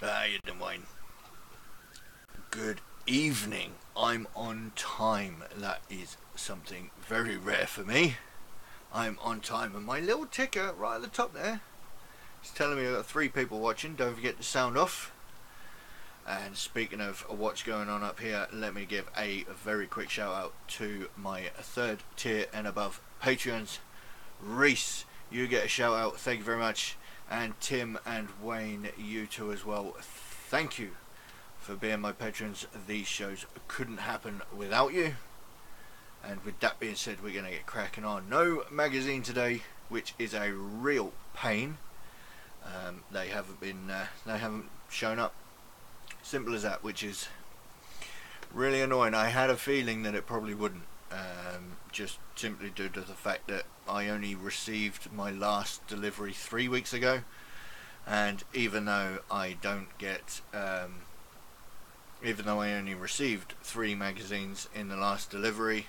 You doing, Wayne? Good evening. I'm on time. That is something very rare for me. I'm on time, and my little ticker right at the top there is telling me I've got 3 people watching. Don't forget to sound off. And speaking of what's going on up here, let me give a very quick shout out to my 3rd tier and above Patreons. Reese, you get a shout out. Thank you very much. And Tim and Wayne, you too as well. Thank you for being my patrons. These shows couldn't happen without you. And with that being said, we're going to get cracking on. No magazine today, which is a real pain. They haven't shown up. Simple as that, which is really annoying. I had a feeling that it probably wouldn't, just simply due to the fact that I only received my last delivery 3 weeks ago, and even though I only received 3 magazines in the last delivery,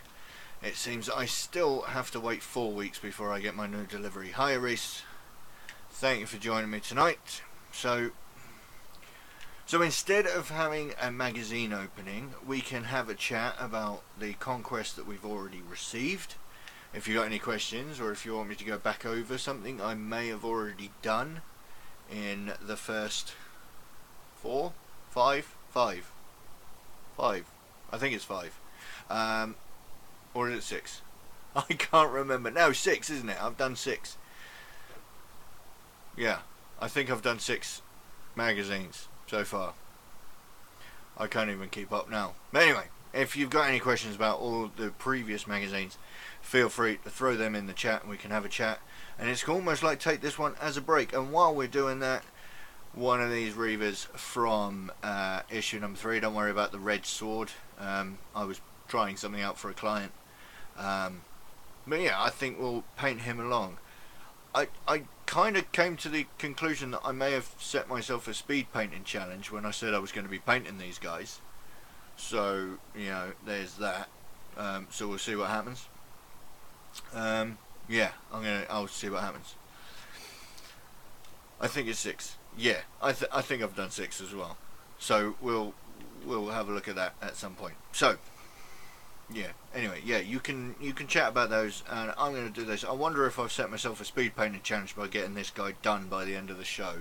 it seems I still have to wait 4 weeks before I get my new delivery. Hi Reese, thank you for joining me tonight. So instead of having a magazine opening, we can have a chat about the conquest that we've already received. If you got any questions, or if you want me to go back over something I may have already done in the first 4, 5, 5. I think it's 5. Or is it 6? I can't remember. No, 6, isn't it? I've done 6. Yeah, I think I've done 6 magazines so far. I can't even keep up now. But anyway, if you've got any questions about all the previous magazines, feel free to throw them in the chat and we can have a chat. And it's almost like take this one as a break. And while we're doing that, one of these Reivers from issue number 3. Don't worry about the red sword. I was trying something out for a client. But yeah, I think we'll paint him along. I kind of came to the conclusion that I may have set myself a speed painting challenge when I said I was going to be painting these guys. So, there's that. So we'll see what happens. Yeah, I'll see what happens. I think it's 6. Yeah, I think I've done 6 as well. So we'll have a look at that at some point. So yeah. Anyway, yeah, you can chat about those, and I'm going to do this. I wonder if I've set myself a speed painting challenge by getting this guy done by the end of the show.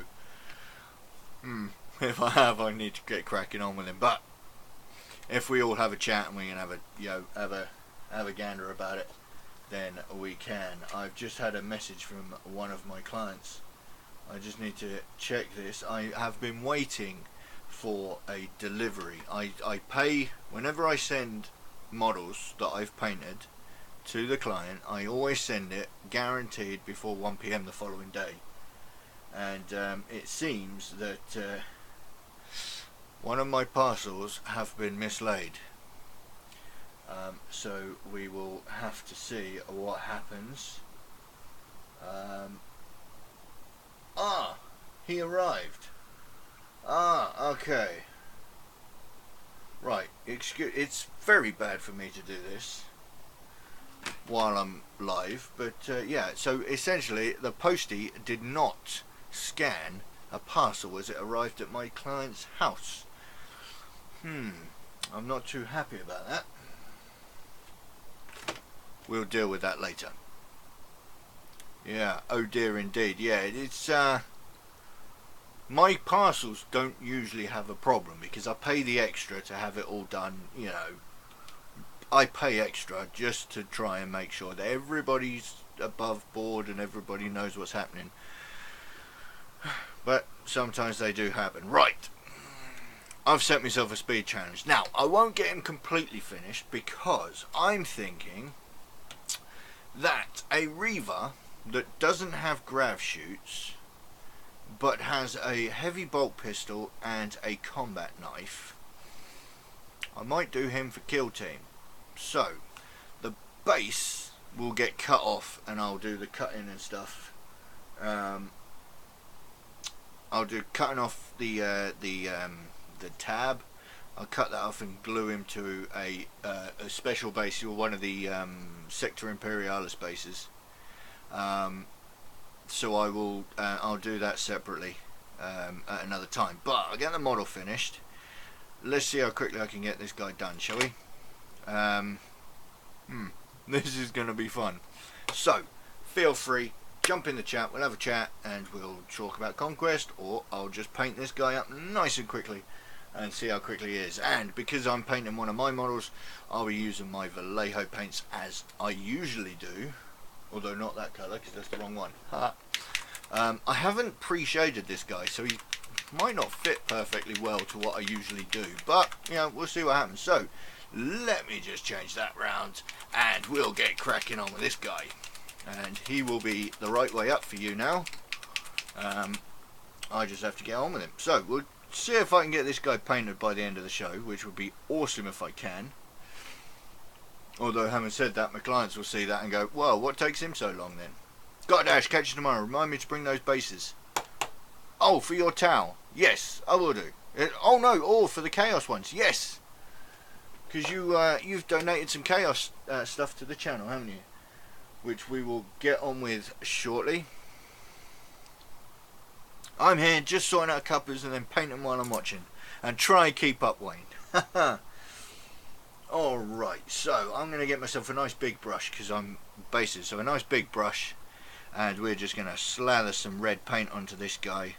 If I have, I need to get cracking on with him. But if we all have a chat and we can have a gander about it, then we can. I've just had a message from one of my clients. I just need to check this. I have been waiting for a delivery. I pay whenever I send models that I've painted to the client. I always send it guaranteed before 1 PM the following day, and it seems that one of my parcels have been mislaid, so we will have to see what happens. He arrived. Okay. Right, it's very bad for me to do this while I'm live, but yeah, so essentially the postie did not scan a parcel as it arrived at my client's house. I'm not too happy about that. We'll deal with that later. Yeah, oh dear indeed. Yeah, it's my parcels don't usually have a problem because I pay the extra to have it all done. I pay extra just to try and make sure that everybody's above board and everybody knows what's happening. But sometimes they do happen. Right, I've set myself a speed challenge. Now, I won't get him completely finished because I'm thinking that a Reiver that doesn't have grav shoots but has a heavy bolt pistol and a combat knife, I might do him for kill team. So the base will get cut off and I'll do the cutting and stuff. I'll do cutting off the tab. I'll cut that off and glue him to a special base, or one of the Sector Imperialis bases. So I'll do that separately. at another time. But I'll get the model finished. Let's see how quickly I can get this guy done, shall we? This is going to be fun. So, feel free, jump in the chat, we'll have a chat, and we'll talk about Conquest, or I'll just paint this guy up nice and quickly, and see how quickly he is. And because I'm painting one of my models, I'll be using my Vallejo paints as I usually do, although not that colour, because that's the wrong one. I haven't pre-shaded this guy, so he might not fit perfectly well to what I usually do, but, you know, we'll see what happens. So, let me just change that round, and we'll get cracking on with this guy. And he will be the right way up for you now. I just have to get on with him. So, we'll see if I can get this guy painted by the end of the show, which would be awesome if I can. Although, having said that, my clients will see that and go, well, what takes him so long then? Got a dash, catch you tomorrow. Remind me to bring those bases. Oh, for your towel. Yes, I will do. Oh no, all for the Chaos ones. Yes. Because you've donated some Chaos stuff to the channel, haven't you? Which we will get on with shortly. I'm here just sorting out cuppas and then painting while I'm watching. And try and keep up, Wayne. Alright, so I'm going to get myself a nice big brush because I'm bases. So a nice big brush. And we're just going to slather some red paint onto this guy.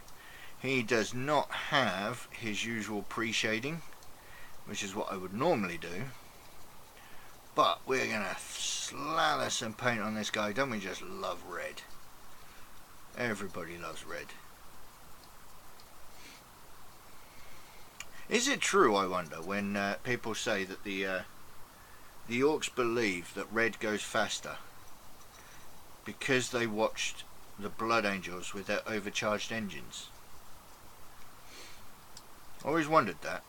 He does not have his usual pre-shading, which is what I would normally do. But we're going to slather some paint on this guy. Don't we just love red? Everybody loves red. Is it true, I wonder, when people say that the orcs believe that red goes faster because they watched the Blood Angels with their overcharged engines? I always wondered that.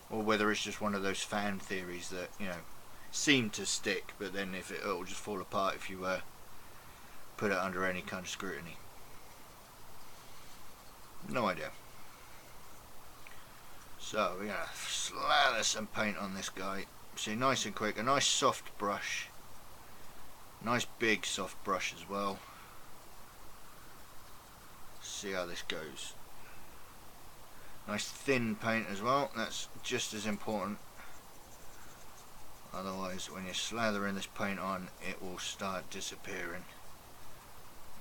Or whether it's just one of those fan theories that, you know, seem to stick, but then if it'll just fall apart if you put it under any kind of scrutiny. No idea. So we're going to slather some paint on this guy. See, nice and quick. A nice soft brush. Nice big soft brush as well. See how this goes. Nice thin paint as well. That's just as important. Otherwise, when you're slathering this paint on, it will start disappearing.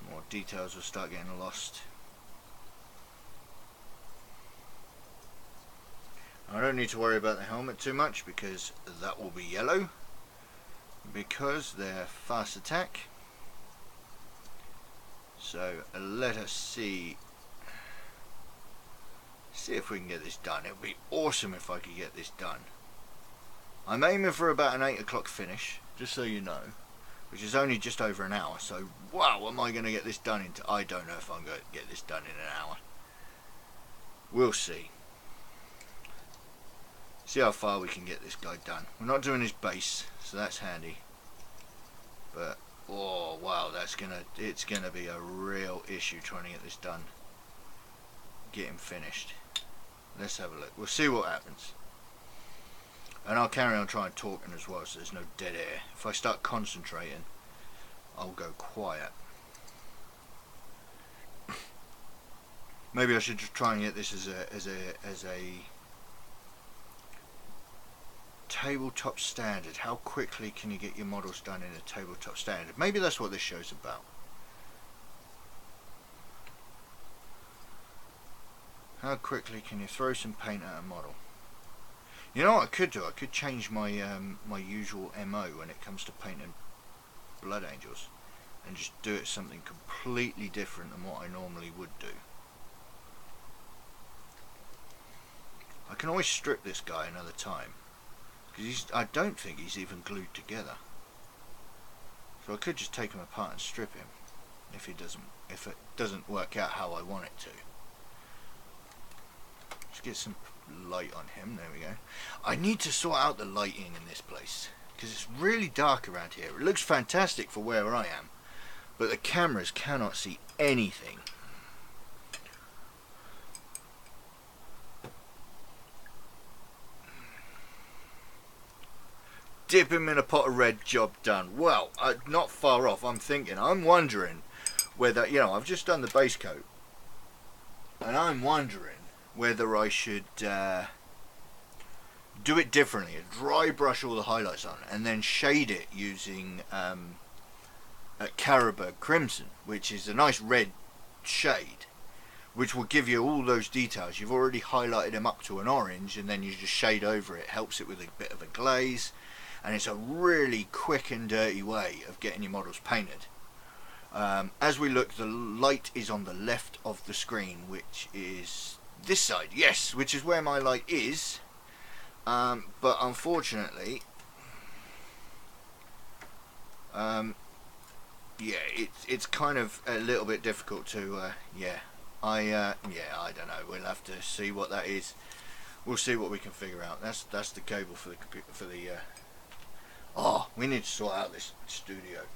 More details will start getting lost. I don't need to worry about the helmet too much because that will be yellow, because they're fast attack. So let us see if we can get this done. It would be awesome if I could get this done. I'm aiming for about an 8 o'clock finish, just so you know, which is only just over an hour. So wow, am I going to get this done into? I don't know if I'm going to get this done in an hour. We'll see. See how far we can get this guy done. We're not doing his base, so that's handy. But oh wow, it's gonna be a real issue trying to get this done. Get him finished. Let's have a look. We'll see what happens. And I'll carry on trying talking as well, so there's no dead air. If I start concentrating, I'll go quiet. Maybe I should just try and get this as a tabletop standard. How quickly can you get your models done in a tabletop standard? Maybe that's what this show's about. How quickly can you throw some paint at a model? You know what I could do? I could change my my usual MO when it comes to painting Blood Angels, and just do it something completely different than what I normally would do. I can always strip this guy another time, because I don't think he's even glued together. So I could just take him apart and strip him if it doesn't work out how I want it to. Just get some light on him. There we go. I need to sort out the lighting in this place because it's really dark around here. It looks fantastic for where I am, but the cameras cannot see anything. dip him in a pot of red, job done. Well, not far off. I'm wondering whether, you know, I've just done the base coat, and I'm wondering whether I should do it differently, dry brush all the highlights on, and then shade it using Caribou Crimson, which is a nice red shade, which will give you all those details. You've already highlighted them up to an orange, and then you just shade over it. Helps it with a bit of a glaze, and it's a really quick and dirty way of getting your models painted. As we look, the light is on the left of the screen, which is this side, yes, which is where my light is, but unfortunately, yeah, it's kind of a little bit difficult to, yeah, I don't know. We'll have to see what that is. We'll see what we can figure out. That's the cable for the computer, for the. Oh, we need to sort out this studio.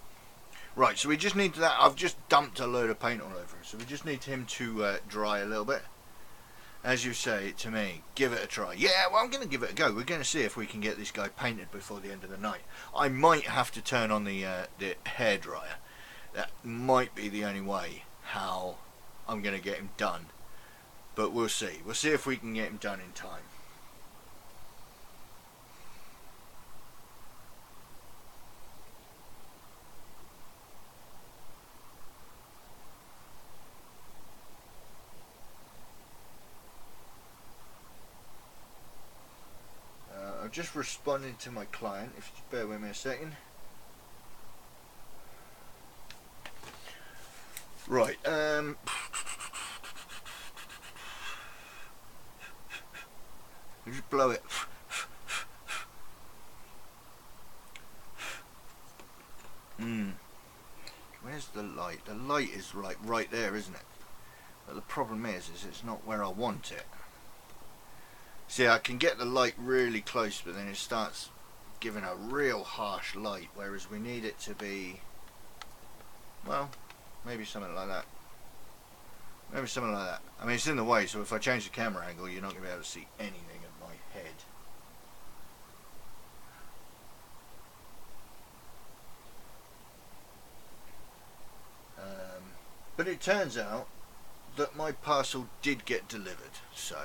Right, so we just need that. I've just dumped a load of paint all over him, so we just need him to dry a little bit. As you say to me, give it a try. Yeah, well, I'm going to give it a go. We're going to see if we can get this guy painted before the end of the night. I might have to turn on the hairdryer. That might be the only way how I'm going to get him done. But we'll see. We'll see if we can get him done in time. I'm just responding to my client, if you bear with me a second. Right, just blow it. Where's the light? The light is like right there, isn't it? But the problem is it's not where I want it. See, I can get the light really close, but then it starts giving a real harsh light, whereas we need it to be, well, maybe something like that. Maybe something like that. I mean, it's in the way, so if I change the camera angle, you're not going to be able to see anything of my head. But it turns out that my parcel did get delivered, so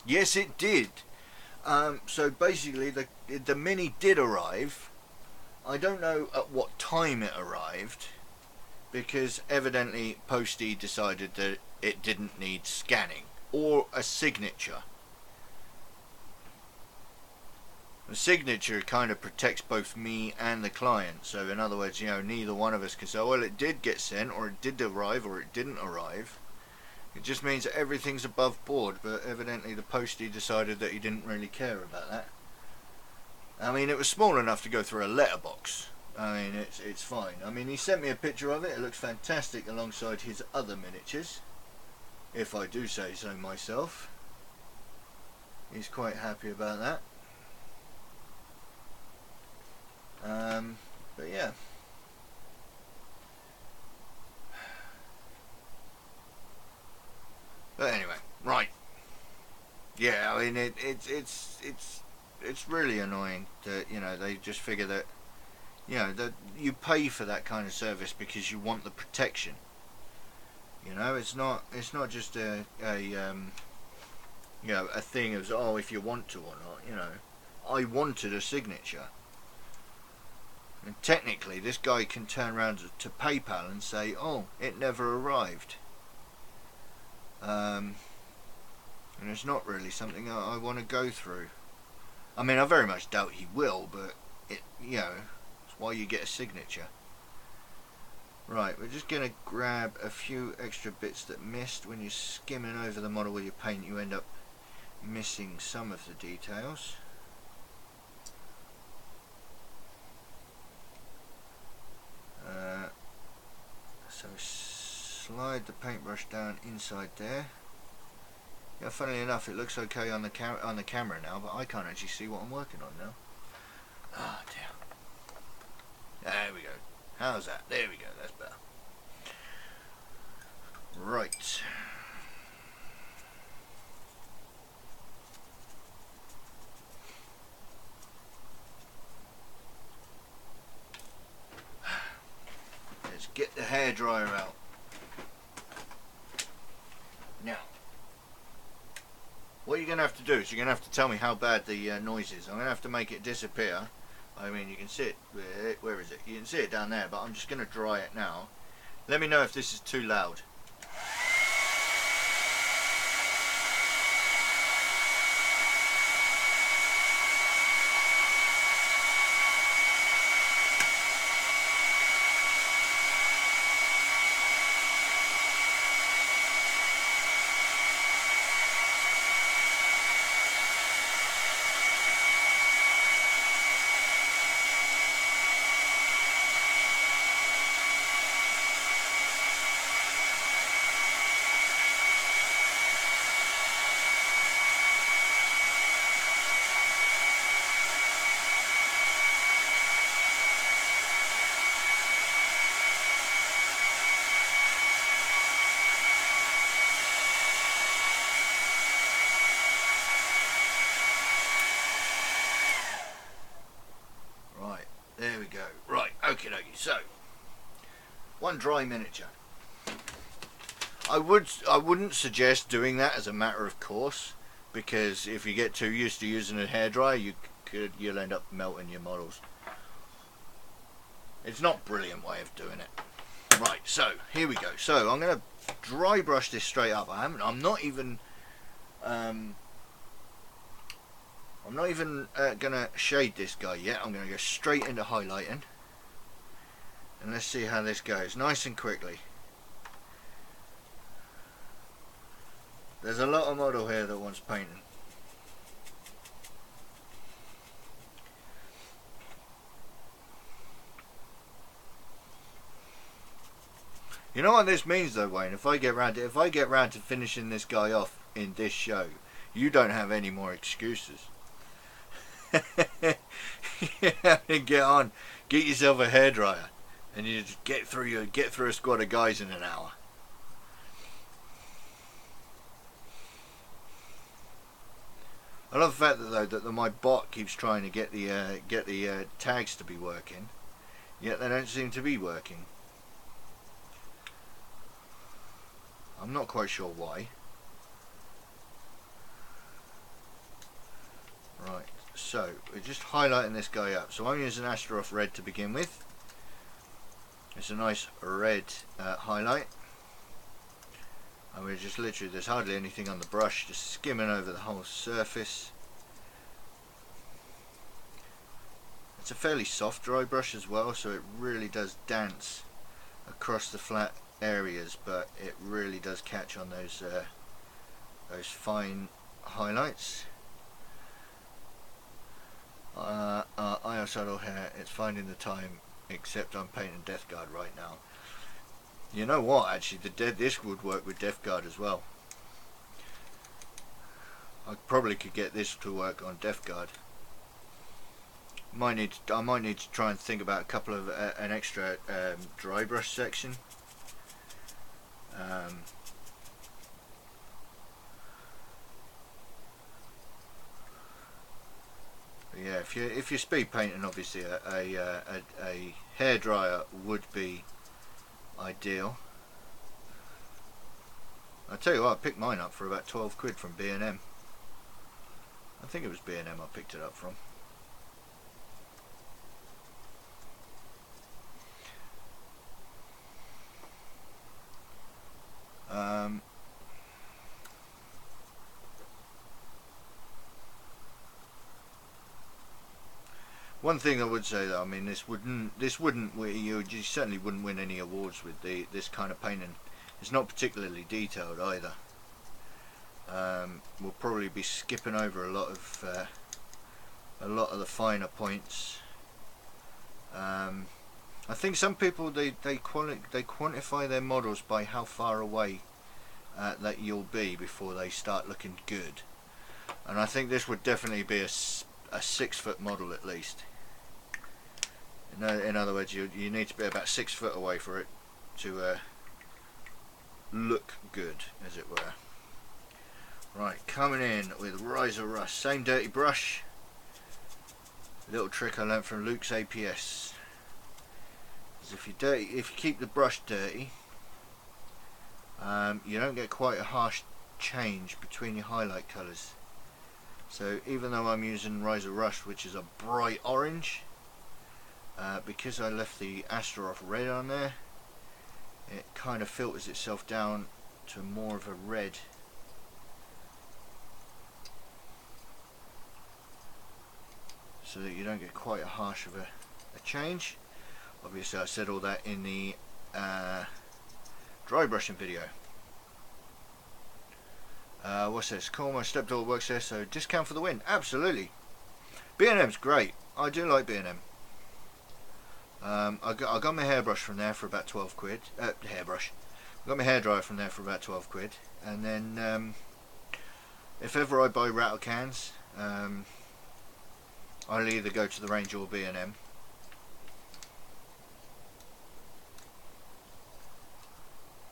yes, it did. So basically, the Mini did arrive. I don't know at what time it arrived, because evidently Postie decided that it didn't need scanning or a signature. The signature kind of protects both me and the client, so in other words, you know, neither one of us can say, well, it did get sent, or it did arrive, or it didn't arrive. It just means that everything's above board, but evidently the Postie decided that he didn't really care about that. I mean, it was small enough to go through a letterbox. I mean, it's fine. I mean, he sent me a picture of it. It looks fantastic alongside his other miniatures, if I do say so myself. He's quite happy about that. But yeah. But anyway, right. Yeah, I mean, it's really annoying that, you know, they just figure that, you know, that you pay for that kind of service because you want the protection. You know, it's not just a you know, a thing of, oh, if you want to or not. You know, I wanted a signature, and technically this guy can turn around to PayPal and say, oh, it never arrived. And it's not really something I want to go through. I mean, I very much doubt he will, but it, you know, it's why you get a signature. Right, we're just going to grab a few extra bits that missed. When you're skimming over the model with your paint, you end up missing some of the details. So slide the paintbrush down inside there. Yeah, funnily enough, it looks okay on the camera now, but I can't actually see what I'm working on now. Ah, dear. There we go. How's that? There we go. That's better. Right. hairdryer out. Now, what you're going to have to do is you're going to have to tell me how bad the noise is. I'm going to have to make it disappear. I mean, you can see it. Where is it? You can see it down there, but I'm just going to dry it now. Let me know if this is too loud. There we go. Right, okie dokie. So, one dry miniature. I wouldn't suggest doing that as a matter of course, because if you get too used to using a hairdryer, you'll end up melting your models. It's not a brilliant way of doing it. Right, so here we go. So I'm going to dry brush this straight up. I'm not even gonna shade this guy yet. I'm gonna go straight into highlighting, and let's see how this goes, nice and quickly. There's a lot of model here that wants painting. You know what this means though, Wayne? If I get round to finishing this guy off in this show, you don't have any more excuses. Get on, get yourself a hairdryer, and you just get through a squad of guys in an hour. I love the fact that my bot keeps trying to get the tags to be working, yet they don't seem to be working. I'm not quite sure why. Right. So we're just highlighting this guy up. So I'm using Astaroth Red to begin with. It's a nice red highlight, and we're just literally, there's hardly anything on the brush, just skimming over the whole surface. It's a fairly soft dry brush as well, so it really does dance across the flat areas, but it really does catch on those fine highlights. IO hair, it's finding the time, except I'm painting Death Guard right now. You know what, actually this would work with Death Guard as well. I probably could get this to work on Death Guard. I might need to try and think about a couple of an extra dry brush section. Yeah, if you're speed painting, obviously a hairdryer would be ideal. I tell you what, I picked mine up for about 12 quid from B&M. I think it was B&M I picked it up from. One thing I would say though, I mean, you certainly wouldn't win any awards with this kind of painting. It's not particularly detailed either. We'll probably be skipping over a lot of the finer points. I think some people they quantify their models by how far away that you'll be before they start looking good, and I think this would definitely be a 6 foot model at least. In other words, you need to be about 6 foot away for it to look good, as it were. Right, coming in with Riser Rust, same dirty brush. Little trick I learnt from Luke's APS. if you keep the brush dirty, you don't get quite a harsh change between your highlight colours. So even though I'm using Reiver Rust, which is a bright orange, because I left the Astaroth red on there, it kind of filters itself down to more of a red. So that you don't get quite a harsh of a change. Obviously I said all that in the dry brushing video. What's this? Cool, my stepdaughter works there, so discount for the win. Absolutely. B&M's great. I do like B&M. I got my hairbrush from there for about 12 quid. Hairbrush. I got my hairdryer from there for about 12 quid. And then if ever I buy rattle cans, I'll either go to the range or B&M.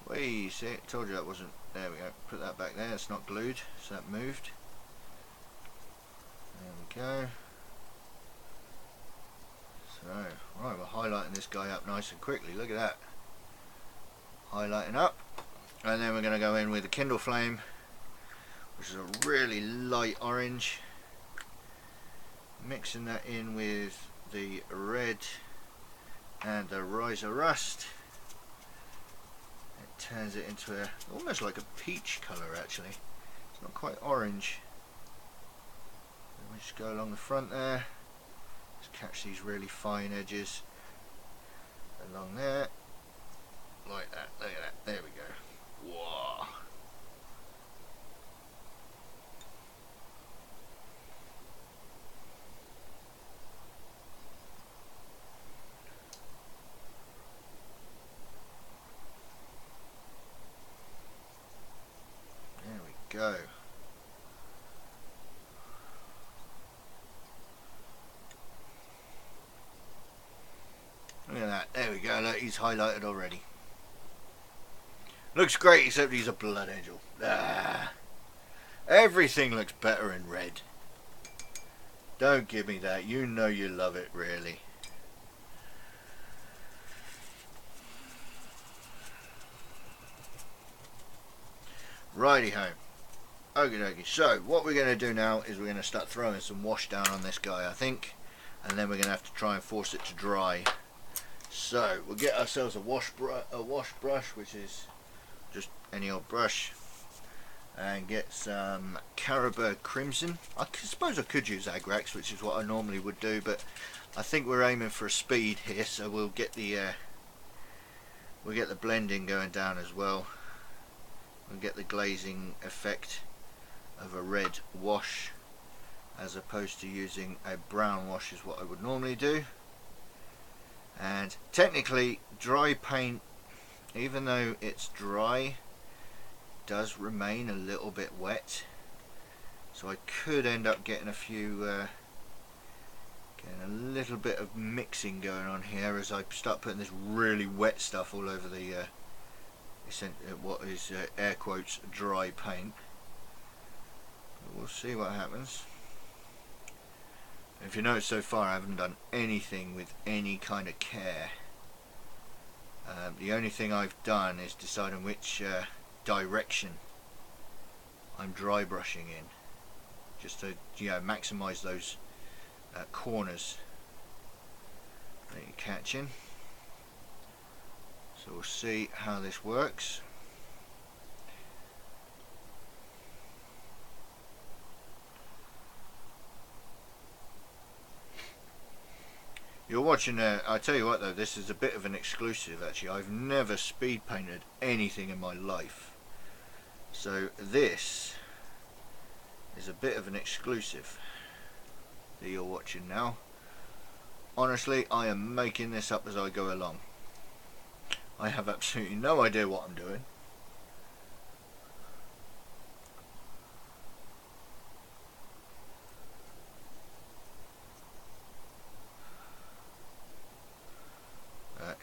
Wait, see, told you that wasn't. There we go. Put that back there. It's not glued, so that moved. There we go. So, right, we're highlighting this guy up nice and quickly. Look at that. Highlighting up, and then we're going to go in with the Kindle Flame, which is a really light orange. Mixing that in with the red and the Reiver Rust. Turns it into a almost like a peach colour actually. It's not quite orange. Then we just go along the front there. Just catch these really fine edges along there. Like that. Look at that. There we go. Whoa. Go. Look at that. There we go. Look, he's highlighted already. Looks great, except he's a blood angel. Ah. Everything looks better in red. Don't give me that. You know you love it, really. Righty ho. Okie dokie. So what we're going to do now is we're going to start throwing some wash down on this guy, I think, and then we're going to have to try and force it to dry. So we'll get ourselves a wash brush, which is just any old brush, and get some Caribou Crimson. I suppose I could use Agrax, which is what I normally would do, but I think we're aiming for a speed here, so we'll get the blending going down as well. We'll get the glazing effect of a red wash as opposed to using a brown wash is what I would normally do. And technically dry paint, even though it's dry, does remain a little bit wet, so I could end up getting a few getting a little bit of mixing going on here as I start putting this really wet stuff all over the what is air quotes dry paint. We'll see what happens. If you notice, so far I haven't done anything with any kind of care. The only thing I've done is deciding which direction I'm dry brushing in, just to maximise those corners that you're catching. So we'll see how this works. You're watching I tell you what though, this is a bit of an exclusive actually. I've never speed painted anything in my life, so this is a bit of an exclusive that you're watching now. Honestly, I am making this up as I go along. I have absolutely no idea what I'm doing.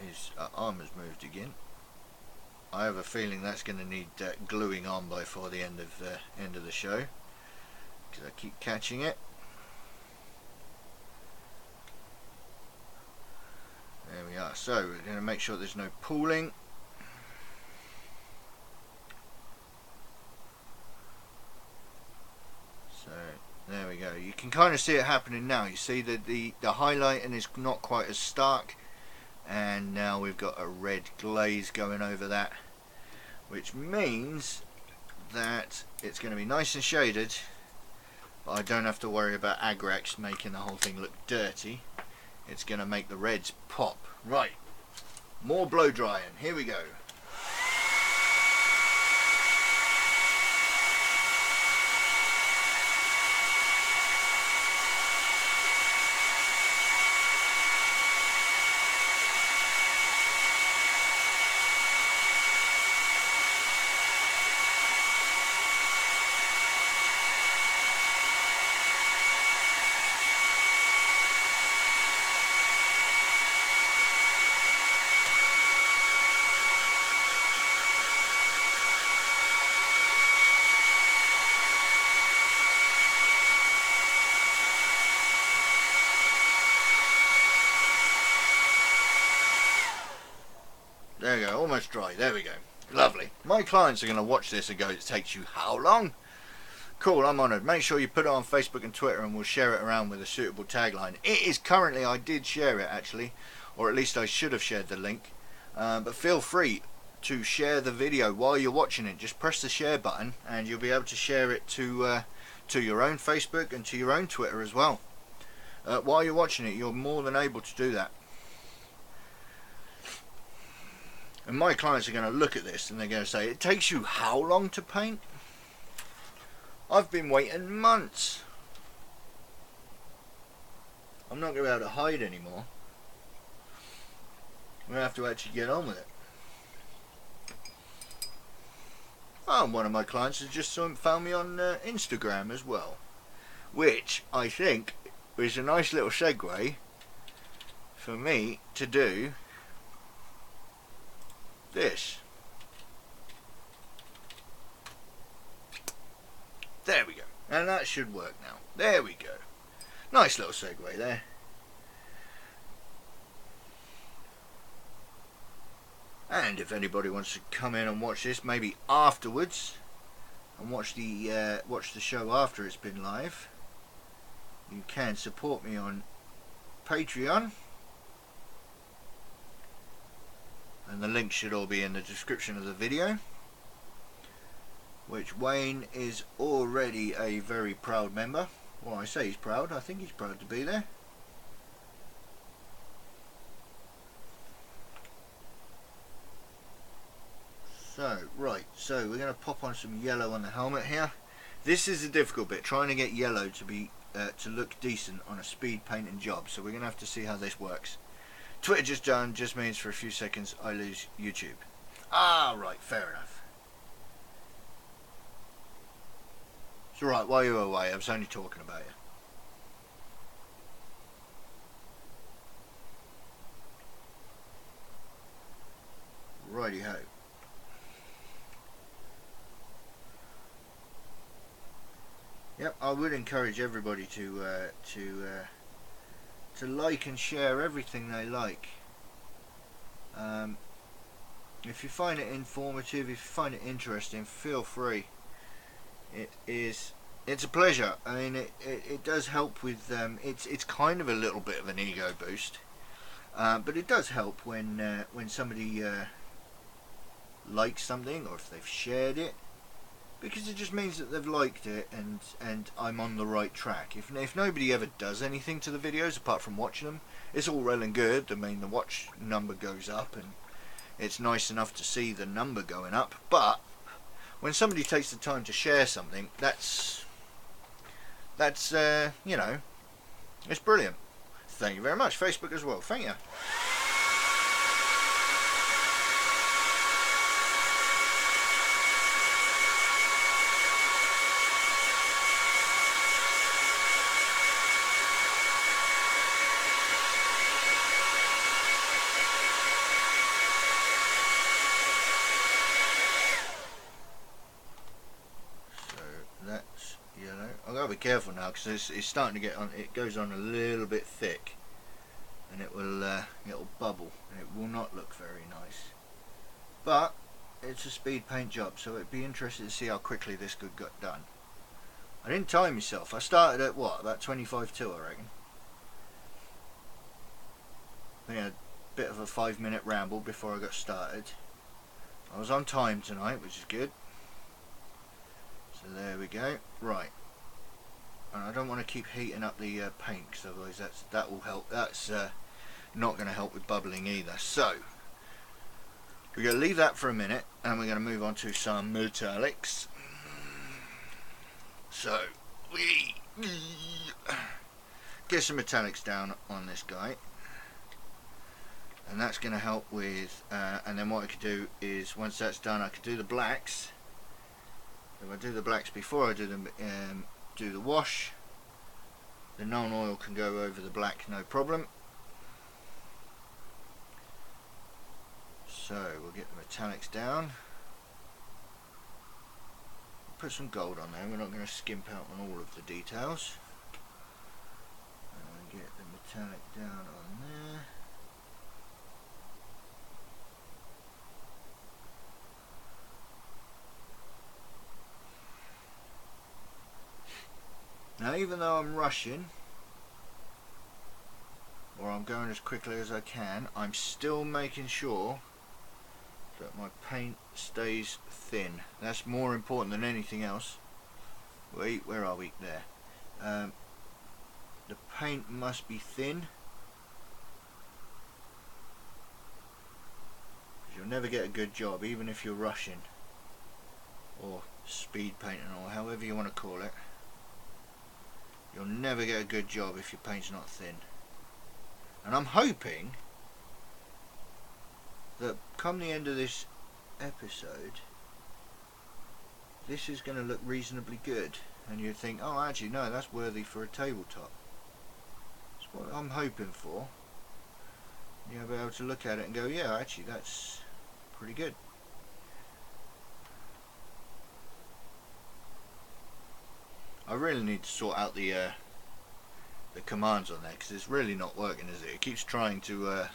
His arm has moved again. I have a feeling that's going to need gluing on before the end of the show, because I keep catching it. There we are. So we're going to make sure there's no pooling. So there we go. You can kind of see it happening now. You see that the highlighting is not quite as stark, and now we've got a red glaze going over that, which means that it's going to be nice and shaded, but I don't have to worry about Agrax making the whole thing look dirty. It's going to make the reds pop. Right, more blow drying. Here we go. There we go, almost dry. There we go. Lovely. My clients are going to watch this and go, it takes you how long? Cool, I'm honoured. Make sure you put it on Facebook and Twitter and we'll share it around with a suitable tagline. It is currently, I did share it actually, or at least I should have shared the link. But feel free to share the video while you're watching it. Just press the share button and you'll be able to share it to your own Facebook and to your own Twitter as well. While you're watching it, you're more than able to do that. And my clients are going to look at this and they're going to say, it takes you how long to paint? I've been waiting months. I'm not going to be able to hide anymore. I'm going to have to actually get on with it. And one of my clients has just found me on Instagram as well, which I think is a nice little segue for me to do this. There we go. And that should work now. There we go. Nice little segue there. And if anybody wants to come in and watch this maybe afterwards and watch the show after it's been live, you can support me on Patreon. And the links should all be in the description of the video, which Wayne is already a very proud member. Well, I say he's proud, I think he's proud to be there. So, right, so we're going to pop on some yellow on the helmet here. This is the difficult bit, trying to get yellow to be to look decent on a speed painting job. So we're going to have to see how this works. Twitter just done just means for a few seconds I lose YouTube. Ah, right, fair enough. It's alright, while you were away, I was only talking about you. Righty-ho. Yep, I would encourage everybody to like and share everything they like. If you find it informative, if you find it interesting, feel free. It's a pleasure. I mean, it does help with it's kind of a little bit of an ego boost, but it does help when somebody likes something, or if they've shared it, because it just means that they've liked it and I'm on the right track. If nobody ever does anything to the videos apart from watching them, it's all well and good. I mean, the watch number goes up and it's nice enough to see the number going up, but when somebody takes the time to share something, that's you know, it's brilliant. Thank you very much. Facebook as well. Thank you. I've got to be careful now because it's starting to get on. It goes on a little bit thick. and it'll bubble, and it will not look very nice. But it's a speed paint job, so it'd be interesting to see how quickly this could get done. I didn't time myself. I started at what, about 25:2, I reckon. I had a bit of a 5-minute ramble before I got started. I was on time tonight, which is good. So there we go. Right. And I don't want to keep heating up the paint, because otherwise that will help. That's not going to help with bubbling either. So we're going to leave that for a minute, and we're going to move on to some metallics. So we get some metallics down on this guy, and that's going to help with. And then what I could do is, once that's done, I could do the blacks. If I do the blacks before I do the wash, the non-oil can go over the black, no problem. So we'll get the metallics down. Put some gold on there. We're not going to skimp out on all of the details. Get the metallic down on there. Now, even though I'm rushing, or I'm going as quickly as I can, I'm still making sure that my paint stays thin. That's more important than anything else. Wait, where are we? There. The paint must be thin, because you'll never get a good job, even if you're rushing, or speed painting, or however you want to call it. You'll never get a good job if your paint's not thin. And I'm hoping that come the end of this episode, this is going to look reasonably good, and you think, oh, actually no, that's worthy for a tabletop. That's what I'm hoping for. You'll be able to look at it and go, yeah, actually that's pretty good. I really need to sort out the commands on there, because it's really not working, is it? It keeps trying to,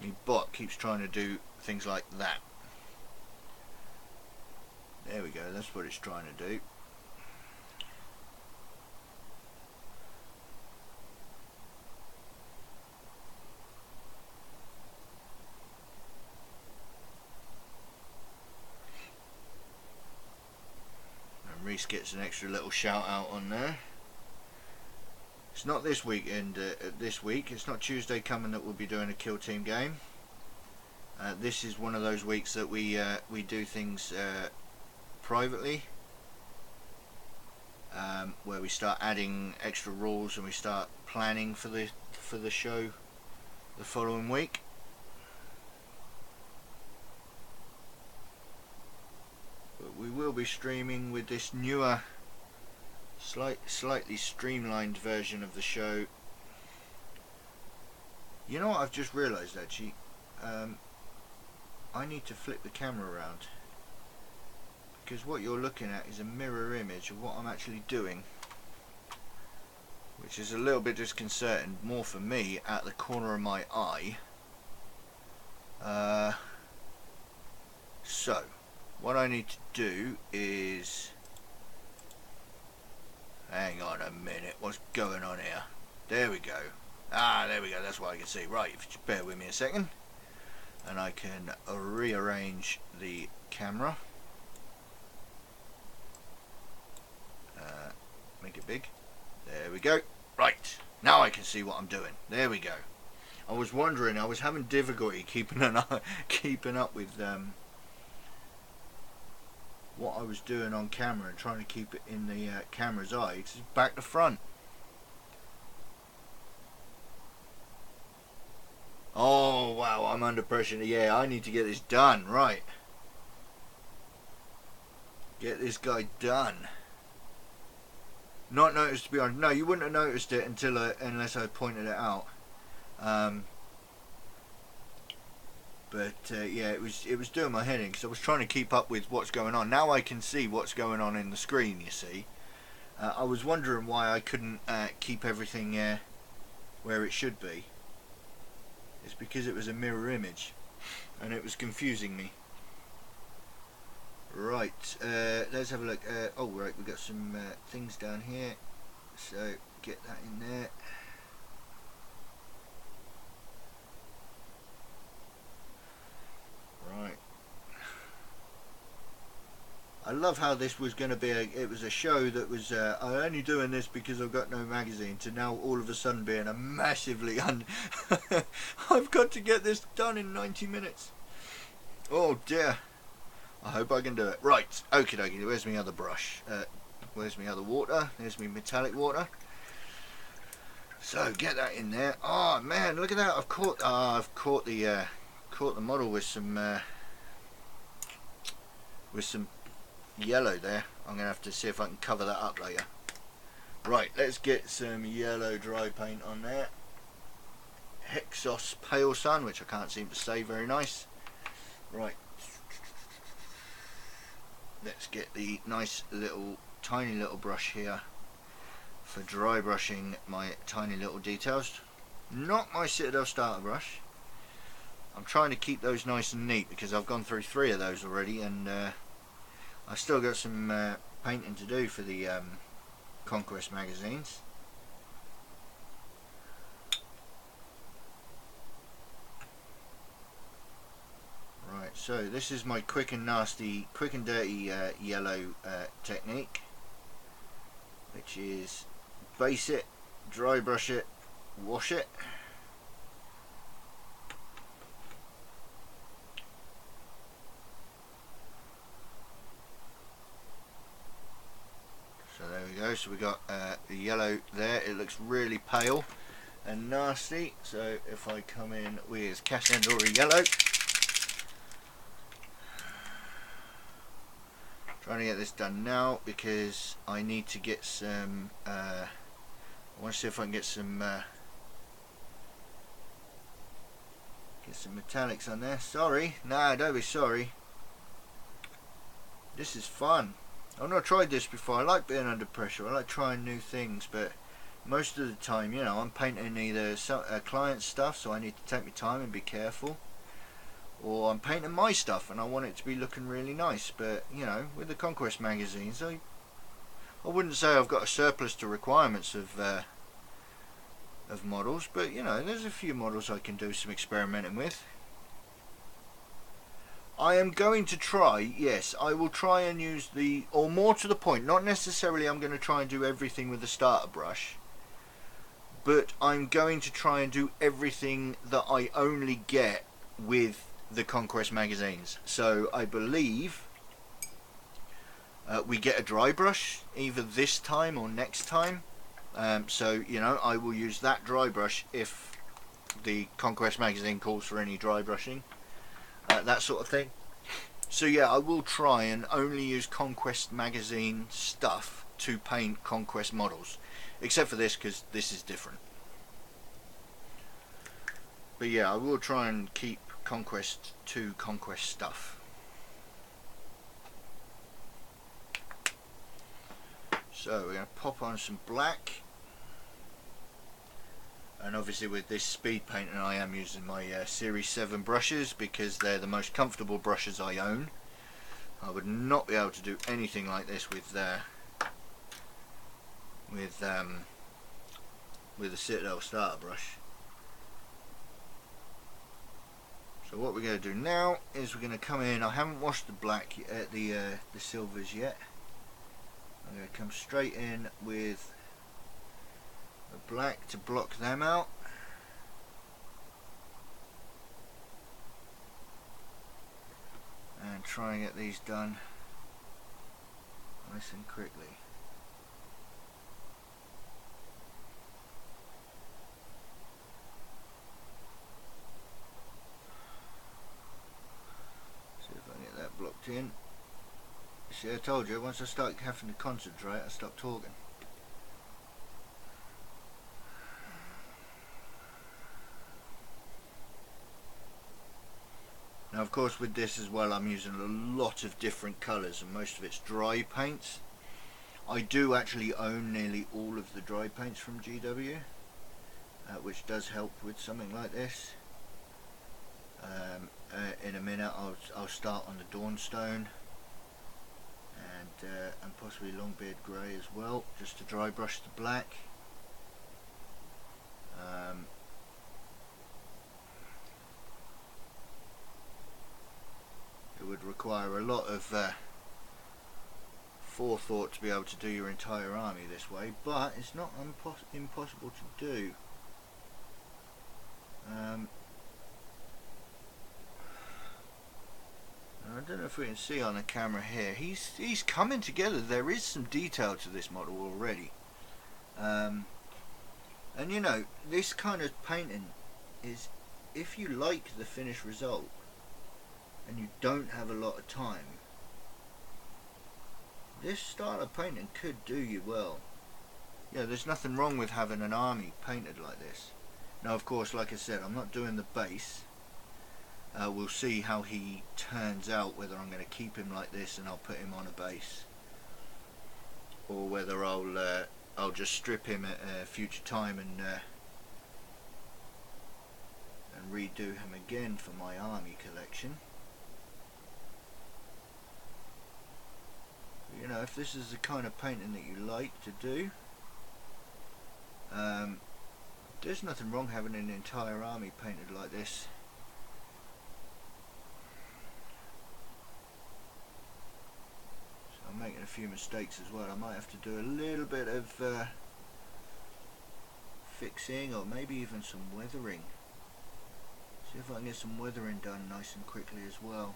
my bot keeps trying to do things like that. There we go, that's what it's trying to do. Reese gets an extra little shout out on there. It's not this weekend. This week, it's not Tuesday coming that we'll be doing a kill team game. This is one of those weeks that we do things privately, where we start adding extra rules and we start planning for the show the following week. We will be streaming with this newer, slightly streamlined version of the show. You know what I've just realised, actually? I need to flip the camera around, because what you're looking at is a mirror image of what I'm actually doing, which is a little bit disconcerting, more for me, at the corner of my eye. So what I need to do is, hang on a minute, what's going on here? There we go. Ah, there we go, that's what I can see. Right, if you just bear with me a second, and I can rearrange the camera. Make it big. There we go. Right, now I can see what I'm doing. There we go. I was wondering, I was having difficulty keeping up with what I was doing on camera and trying to keep it in the camera's eye, 'cause it's back to front. Oh wow, I'm under pressure. Yeah, I need to get this done. Right, get this guy done. Not noticed, to be honest. No, you wouldn't have noticed it until unless I pointed it out. But yeah, it was doing my head in, because I was trying to keep up with what's going on. Now I can see what's going on in the screen, you see. I was wondering why I couldn't keep everything where it should be. It's because it was a mirror image and it was confusing me. Right, let's have a look. Oh right, we've got some things down here, so get that in there. Right. I love how this was going to be it was a show that was I'm only doing this because I've got no magazine, to now all of a sudden being a massively I've got to get this done in 90 minutes. Oh dear. I hope I can do it. Right, okie dokie, where's my other brush? Where's my other water? There's my metallic water. So get that in there. Oh man, look at that! I've caught the model with some yellow there. I'm gonna have to see if I can cover that up later. Right, let's get some yellow dry paint on there. Hexos Pale Sun, which I can't seem to say very nice. Right, let's get the nice little tiny little brush here for dry brushing my tiny little details. Not my Citadel starter brush. I'm trying to keep those nice and neat because I've gone through 3 of those already, and I've still got some painting to do for the Conquest magazines. Right, so this is my quick and dirty yellow technique, which is base it, dry brush it, wash it. So there we go, so we got the yellow there. It looks really pale and nasty, so if I come in with Casandora yellow, trying to get this done now because I need to get some I want to see if I can get some metallics on there. Sorry, nah, don't be sorry. This is fun. I've not tried this before. I like being under pressure. I like trying new things, but most of the time, you know, I'm painting either client stuff, so I need to take my time and be careful, or I'm painting my stuff and I want it to be looking really nice. But you know, with the Conquest magazines, I wouldn't say I've got a surplus to requirements of models, but you know, there's a few models I can do some experimenting with. I am going to try, yes, I will try and use or more to the point, not necessarily I'm going to try and do everything with the starter brush, but I'm going to try and do everything that I only get with the Conquest magazines. So I believe we get a dry brush either this time or next time. So you know, I will use that dry brush if the Conquest magazine calls for any dry brushing, that sort of thing. So yeah, I will try and only use Conquest magazine stuff to paint Conquest models, except for this because this is different. But yeah, I will try and keep Conquest to Conquest stuff. So we're going to pop on some black, and obviously with this speed painting I am using my Series 7 brushes because they're the most comfortable brushes I own. I would not be able to do anything like this with the Citadel starter brush. So what we're going to do now is we're going to come in. I haven't washed the black, the silvers yet. I'm going to come straight in with the black to block them out. And try and get these done nice and quickly. See if I can get that blocked in. See, I told you, once I start having to concentrate, I stop talking. Now of course with this as well I'm using a lot of different colours and most of it's dry paints. I do actually own nearly all of the dry paints from GW, which does help with something like this. In a minute I'll start on the Dawnstone and possibly Longbeard Grey as well, just to dry brush the black. It would require a lot of forethought to be able to do your entire army this way, but it's not impossible to do. I don't know if we can see on the camera here. He's coming together. There is some detail to this model already, and you know, this kind of painting is, if you like the finished result and you don't have a lot of time, this style of painting could do you well. Yeah, there's nothing wrong with having an army painted like this. Now, of course, like I said, I'm not doing the base. We'll see how he turns out, whether I'm going to keep him like this and I'll put him on a base, or whether I'll just strip him at a future time and redo him again for my army collection. You know, if this is the kind of painting that you like to do, there's nothing wrong having an entire army painted like this. So I'm making a few mistakes as well. I might have to do a little bit of fixing, or maybe even some weathering. See if I can get some weathering done nice and quickly as well.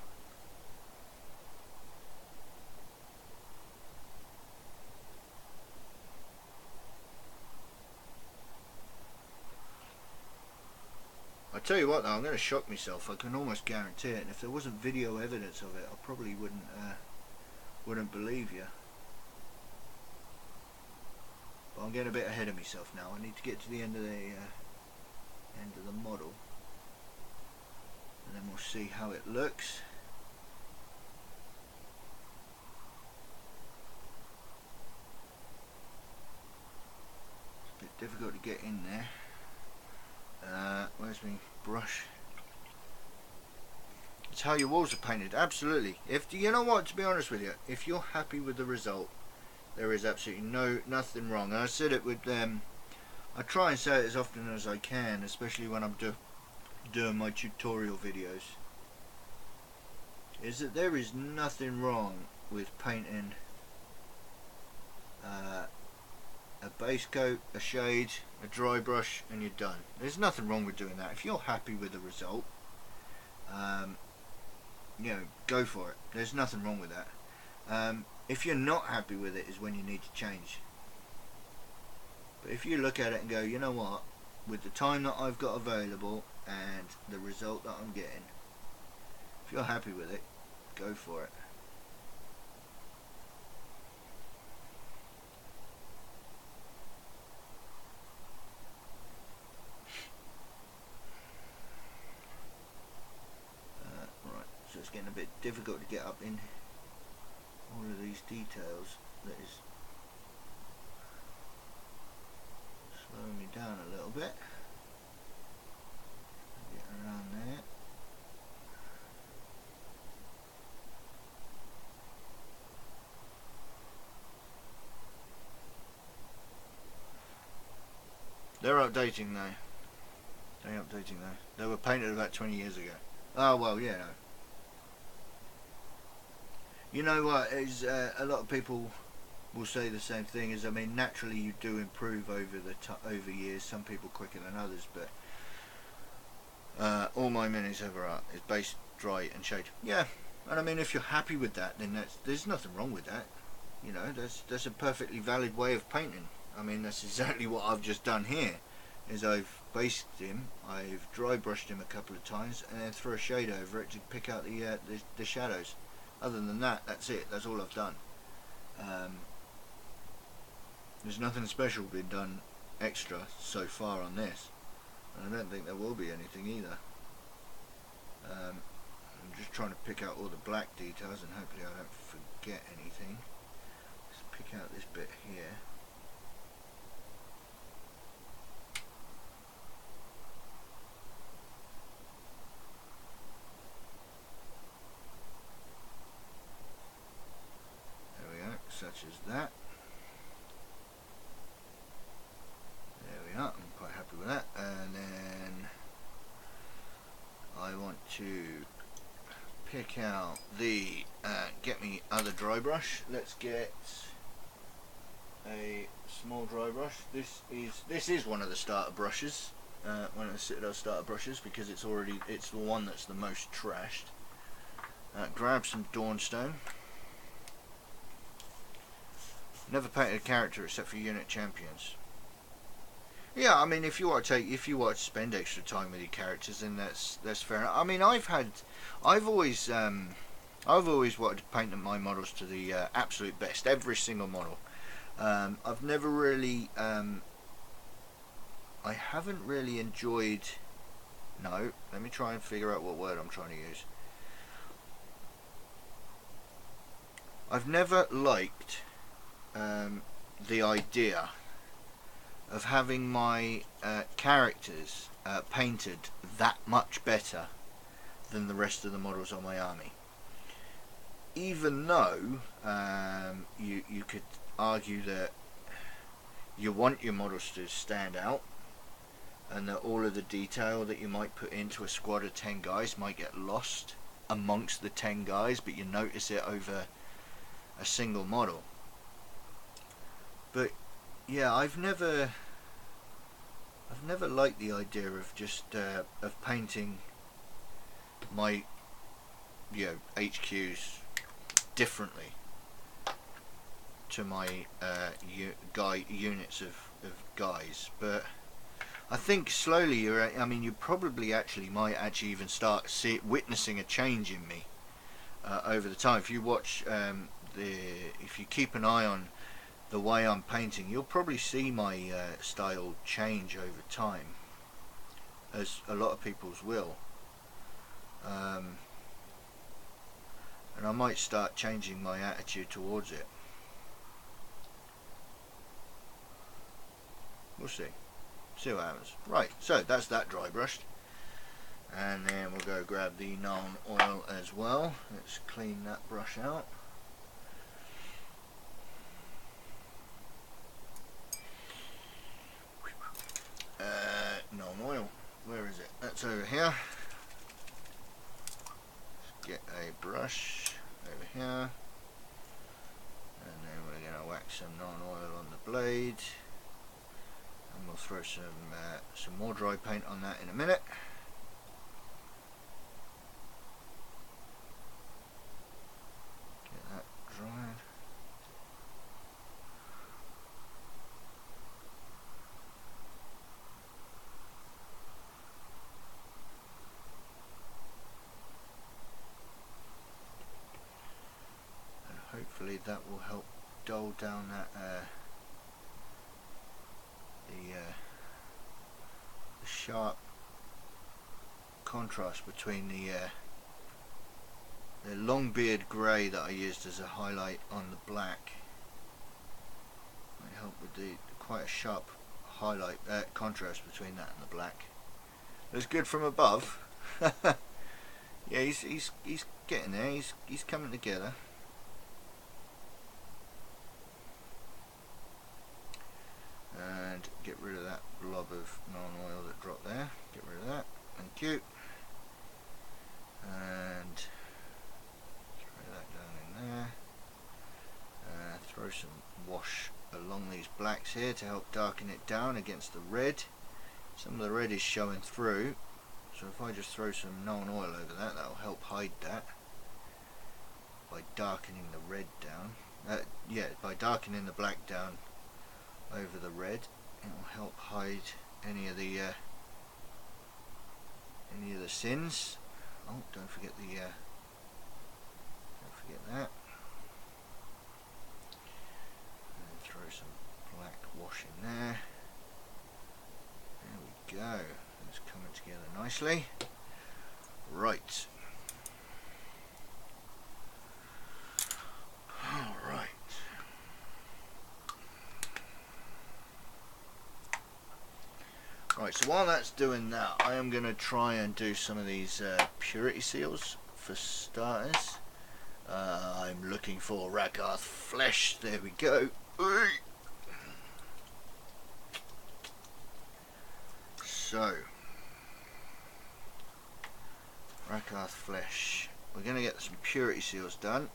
I tell you what though, I'm going to shock myself. I can almost guarantee it. And if there wasn't video evidence of it, I probably wouldn't believe you. But I'm getting a bit ahead of myself now. I need to get to the end of the model, and then we'll see how it looks. It's a bit difficult to get in there. Where's my brush? It's how your walls are painted. Absolutely. If you know what, to be honest with you, if you're happy with the result, there is absolutely nothing wrong. And I said it with I try and say it as often as I can, especially when I'm doing my tutorial videos, is that there is nothing wrong with painting a base coat, a shade, a dry brush, and you're done. There's nothing wrong with doing that. If you're happy with the result, you know, go for it. There's nothing wrong with that. If you're not happy with it is when you need to change. But if you look at it and go, you know what, with the time that I've got available and the result that I'm getting, if you're happy with it, go for it. So it's getting a bit difficult to get up in all of these details. That is slowing me down a little bit. Get around there. They're updating now. They were painted about 20 years ago. Oh well, yeah. No. You know what, is a lot of people will say the same thing. Is, I mean, naturally you do improve over years. Some people quicker than others, but all my minis ever are is base, dry, and shade. Yeah, and I mean, if you're happy with that, then there's nothing wrong with that. You know, that's a perfectly valid way of painting. I mean, that's exactly what I've just done here. Is I've based him, I've dry brushed him a couple of times, and then threw a shade over it to pick out the shadows. Other than that, that's it. That's all I've done. There's nothing special been done extra so far on this, and I don't think there will be anything either. I'm just trying to pick out all the black details, and hopefully I don't forget anything. Let's pick out this bit here. such as that. There we are, I'm quite happy with that. And then I want to pick out the get me other dry brush. Let's get a small dry brush. This is one of the starter brushes, one of the Citadel starter brushes, because it's the one that's the most trashed. Grab some Dawnstone. Never painted a character except for unit champions. Yeah, I mean, if you want to spend extra time with your characters, then that's fair enough. I mean, I've always wanted to paint my models to the absolute best, every single model. I've never really, I haven't really enjoyed. No, let me try and figure out what word I'm trying to use. I've never liked the idea of having my characters painted that much better than the rest of the models on my army. Even though you could argue that you want your models to stand out, and that all of the detail that you might put into a squad of 10 guys might get lost amongst the 10 guys, but you notice it over a single model. But yeah, I've never liked the idea of just of painting my HQs differently to my units of guys. But I think slowly you probably might even start witnessing a change in me over the time. If you watch if you keep an eye on the way I'm painting, you'll probably see my style change over time, as a lot of people's will. And I might start changing my attitude towards it. We'll see what happens. Right, so that's that dry brushed, and then we'll go grab the Nuln Oil as well. Let's clean that brush out. Nuln Oil, where is it? That's over here. Let's get a brush over here, and then we're going to whack some Nuln Oil on the blade, and we'll throw some more dry paint on that in a minute. Get that dried. Hopefully that will help dull down that the sharp contrast between the Longbeard grey that I used as a highlight on the black. Might help with the quite a sharp highlight contrast between that and the black. It's good from above. Yeah, he's getting there. He's coming together. And get rid of that blob of Nuln Oil that dropped there. Get rid of that. Thank you. And throw that down in there. Throw some wash along these blacks here to help darken it down against the red. Some of the red is showing through, so if I just throw some Nuln Oil over that, that'll help hide that by darkening the red down. Yeah, by darkening the black down over the red, it will help hide any of the sins. Oh, don't forget that. And throw some black wash in there. There we go. It's coming together nicely. Right. All right. Right, so while that's doing that, I am going to try and do some of these purity seals for starters. I'm looking for Rakarth flesh. There we go. So, Rakarth flesh. We're going to get some purity seals done.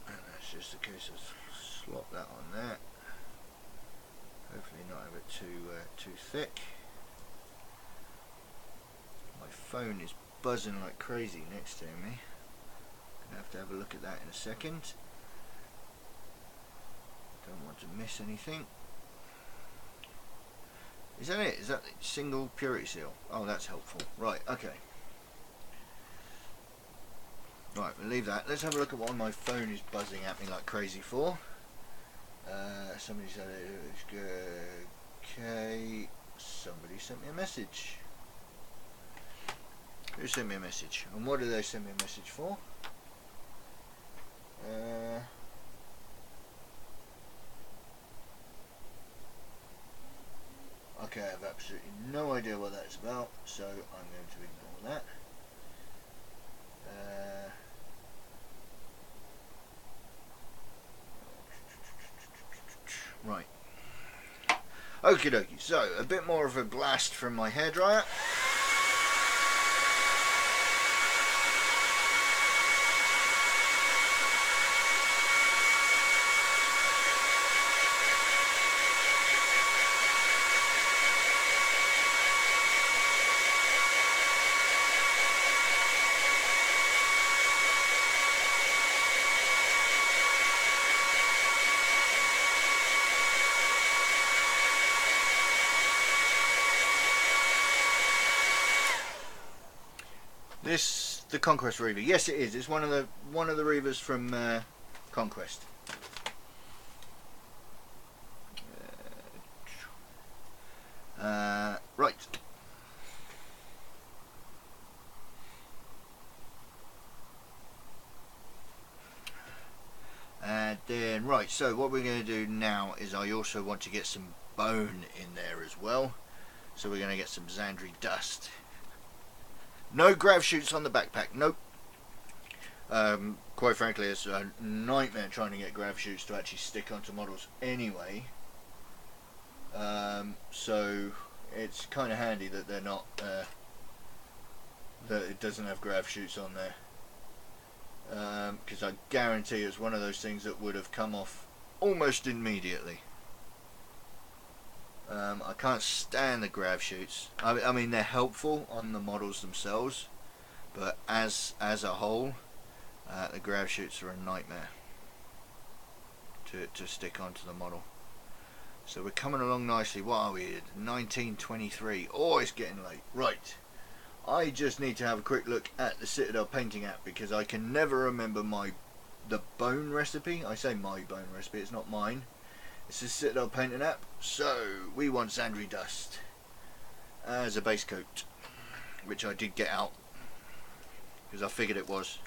And that's just a case of slot that on there. Hopefully not have it too thick. My phone is buzzing like crazy next to me. Gonna have to have a look at that in a second. Don't want to miss anything. Is that it? Is that the single purity seal? Oh, that's helpful. Right, okay. Right, we'll leave that. Let's have a look at what my phone is buzzing at me like crazy for. Somebody said it was good. Okay. Somebody sent me a message. Who sent me a message? And what did they send me a message for? Okay, I have absolutely no idea what that's about, so I'm going to ignore that. Right. Okie dokie, so a bit more of a blast from my hairdryer. This the Conquest Reiver. Yes, it is. It's one of the Reivers from Conquest. Right. And then right. So what we're going to do now is I also want to get some bone in there as well. So we're going to get some Zandri dust. No grav shoots on the backpack, nope. Quite frankly, it's a nightmare trying to get grav shoots to actually stick onto models anyway. So it's kind of handy that they're not, that it doesn't have grav shoots on there. Because I guarantee it's one of those things that would have come off almost immediately. I can't stand the grav shoots. I mean, they're helpful on the models themselves, but as a whole, the grav shoots are a nightmare to stick onto the model. So we're coming along nicely. What are we at? 1923. Oh, it's getting late. Right. I just need to have a quick look at the Citadel painting app because I can never remember the bone recipe. I say my bone recipe. It's not mine. It's a Citadel painting app, so we want Zandri dust as a base coat, which I did get out because I figured it was.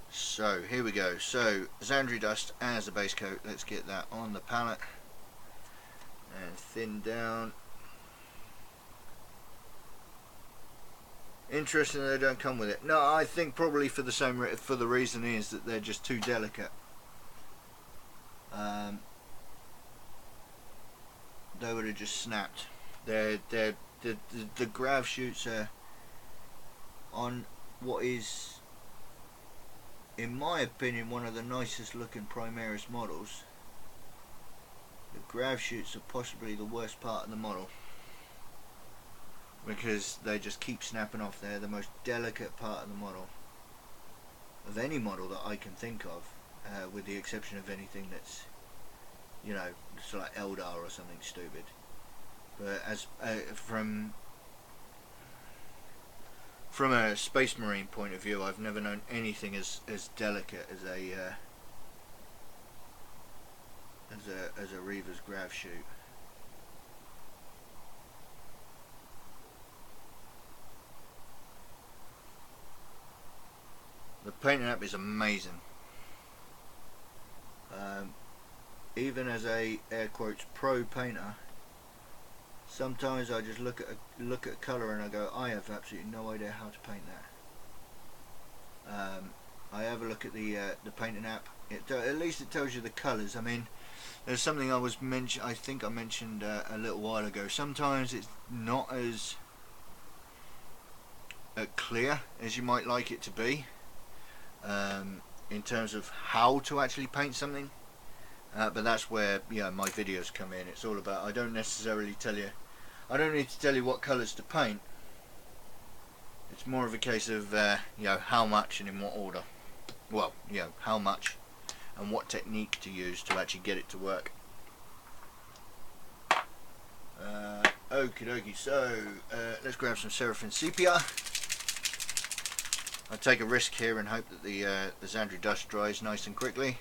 So here we go. So Zandri dust as a base coat. Let's get that on the palette and thin down. Interesting they don't come with it. No, I think probably for the reason is that they're just too delicate. They would have just snapped. The grav shoots are on what is, in my opinion, one of the nicest looking Primaris models. The grav shoots are possibly the worst part of the model because they just keep snapping off. They're the most delicate part of the model, of any model that I can think of, with the exception of anything that's, you know, it's like Eldar or something stupid. But as from a Space Marine point of view, I've never known anything as delicate as a Reiver's grav shoot. The painting app is amazing. Even as a air quotes pro painter, Sometimes I just look at a colour and I go, I have absolutely no idea how to paint that. I have a look at the painting app. At least it tells you the colours. I mean, there's something I think I mentioned a little while ago. Sometimes it's not as clear as you might like it to be, in terms of how to actually paint something. But that's where my videos come in. It's all about, I don't need to tell you what colours to paint. It's more of a case of how much and in what order. Well, how much and what technique to use to actually get it to work. Okie dokie, so let's grab some Seraphim Sepia. I take a risk here and hope that the Xandri dust dries nice and quickly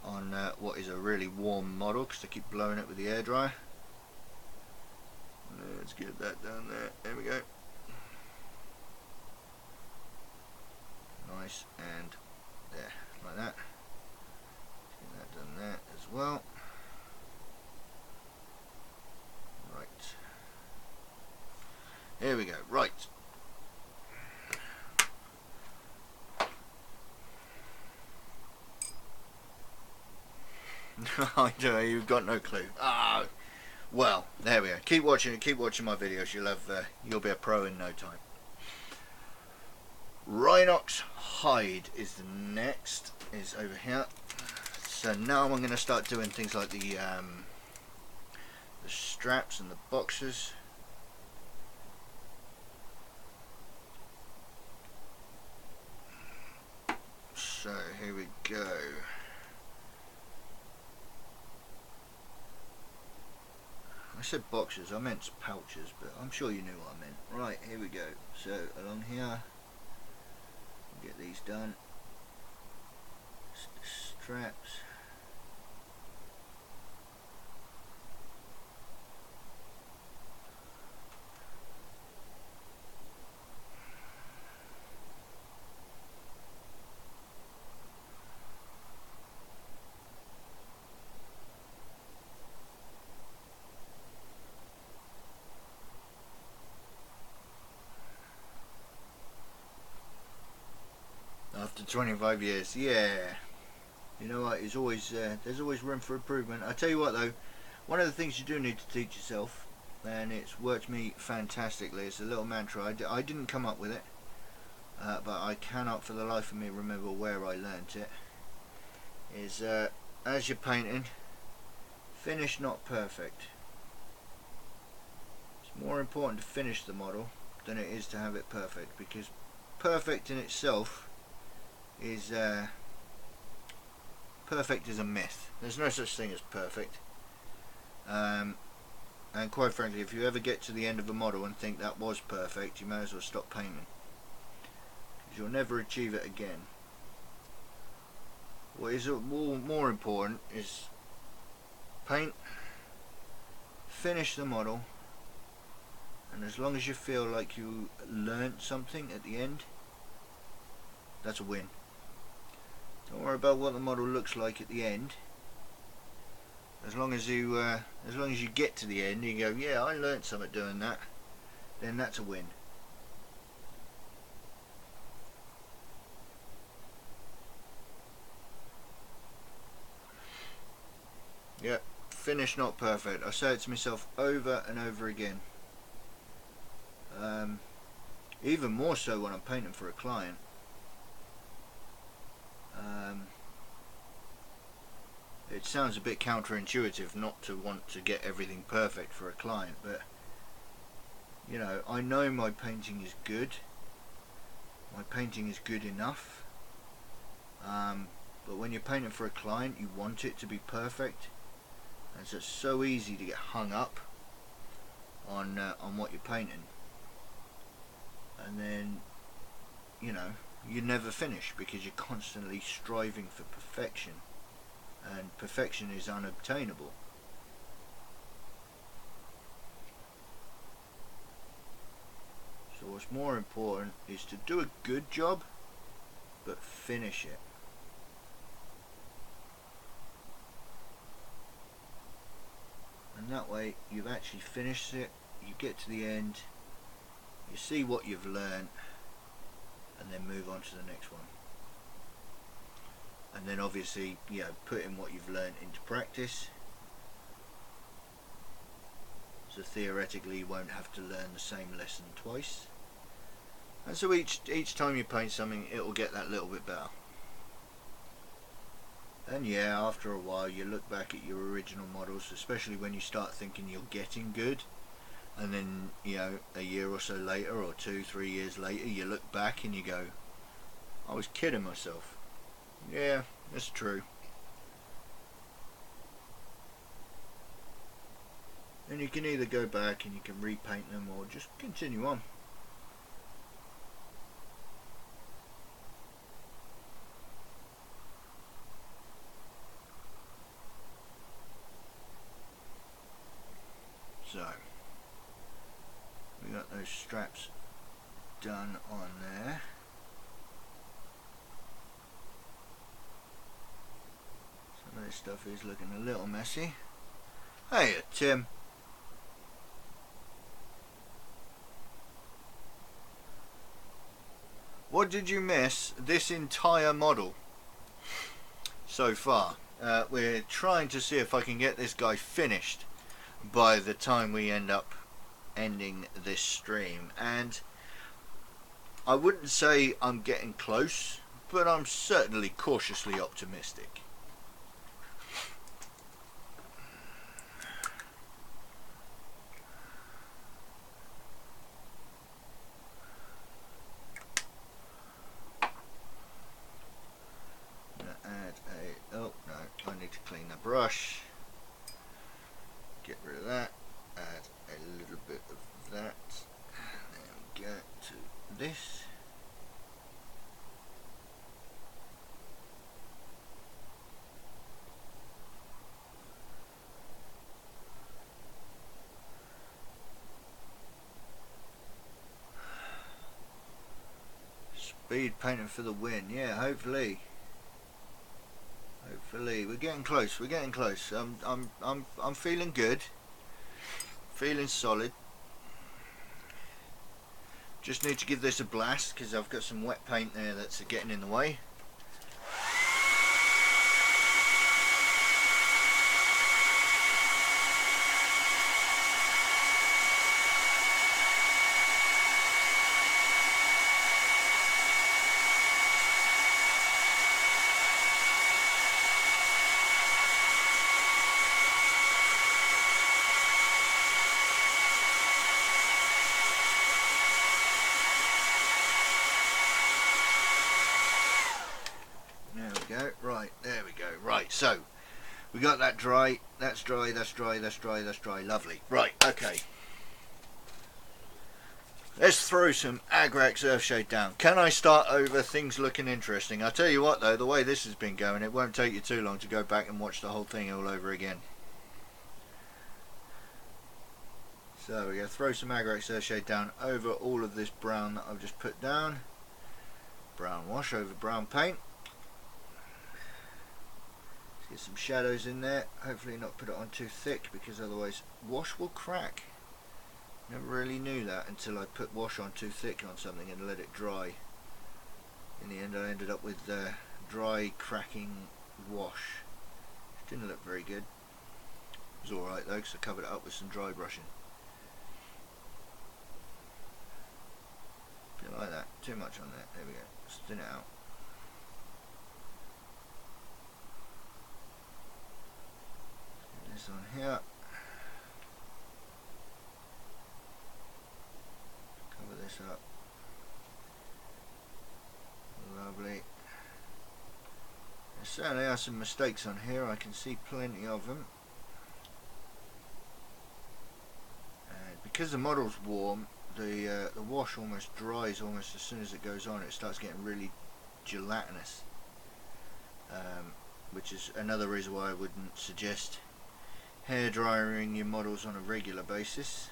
on what is a really warm model, because I keep blowing it with the airdryer. Let's get that down there. There we go. Nice, and there, like that. Get that done there as well. Right. Here we go. Right. I do. You've got no clue. Ah. Well, there we go. Keep watching my videos. You'll be a pro in no time. Rhinox hide is the next. Is over here. So now I'm going to start doing things like the straps and the boxes. So here we go. I said boxes, I meant pouches, but I'm sure you knew what I meant. Right, here we go. So along here, get these done. Straps. After 25 years, yeah. You know what? There's always room for improvement. I tell you what, though, one of the things you do need to teach yourself, and it's worked me fantastically. It's a little mantra. I didn't come up with it, but I cannot, for the life of me, remember where I learnt it. Is as you're painting, finish not perfect. It's more important to finish the model than it is to have it perfect, because perfect in itself is perfect is a myth. There's no such thing as perfect, and quite frankly, if you ever get to the end of a model and think that was perfect, you may as well stop painting, because you'll never achieve it again. What is more important is paint, finish the model, and as long as you feel like you learnt something at the end, that's a win. Don't worry about what the model looks like at the end. As long as you get to the end and you go, yeah, I learnt something doing that, then that's a win. Yep, finish not perfect. I say it to myself over and over again. Even more so when I'm painting for a client. It sounds a bit counterintuitive not to want to get everything perfect for a client, but I know my painting is good. My painting is good enough. But when you're painting for a client, you want it to be perfect, and so it's so easy to get hung up on what you're painting, and then you never finish because you're constantly striving for perfection, and perfection is unobtainable. So what's more important is to do a good job, but finish it. And and that way you've actually finished it. You get to the end, you see what you've learned, and then move on to the next one. And then obviously, you know, putting what you've learned into practice, so theoretically you won't have to learn the same lesson twice. And so each time you paint something, it will get that little bit better. And yeah, after a while you look back at your original models, especially when you start thinking you're getting good, and then, you know, a year or so later, or 2-3 years later, you look back and you go, I was kidding myself. Yeah, that's true. And you can either go back and you can repaint them, or just continue on. So, we got those straps done on there. Some of this stuff is looking a little messy. Hey, Tim. What did you miss this entire model so far? We're trying to see if I can get this guy finished by the time we end up ending this stream, and I wouldn't say I'm getting close, but I'm certainly cautiously optimistic. Oh no, I need to clean the brush. Get rid of that. Add a little bit of that. Then we go to this. Speed painting for the win. Yeah, hopefully. Hopefully, we're getting close. We're getting close. I'm feeling good. Feeling solid. Just need to give this a blast because I've got some wet paint there that's getting in the way. Right, there we go. Right, so we got that dry. That's dry, that's dry, that's dry, that's dry. Lovely. Right, okay. Let's throw some Agrax Earthshade down. Can I start over things looking interesting? I'll tell you what though, the way this has been going, it won't take you too long to go back and watch the whole thing all over again. So we're going to throw some Agrax Earthshade down over all of this brown that I've just put down. Brown wash over brown paint. Get some shadows in there, hopefully not put it on too thick because otherwise wash will crack. Never really knew that until I put wash on too thick on something and let it dry. In the end I ended up with dry cracking wash. Which didn't look very good. It was alright though because I covered it up with some dry brushing. Didn't like that, too much on there, there we go, let's thin it out. This on here, cover this up, lovely. There certainly are some mistakes on here, I can see plenty of them, and because the model's warm, the wash almost dries almost as soon as it goes on. It starts getting really gelatinous, which is another reason why I wouldn't suggest hair drying your models on a regular basis.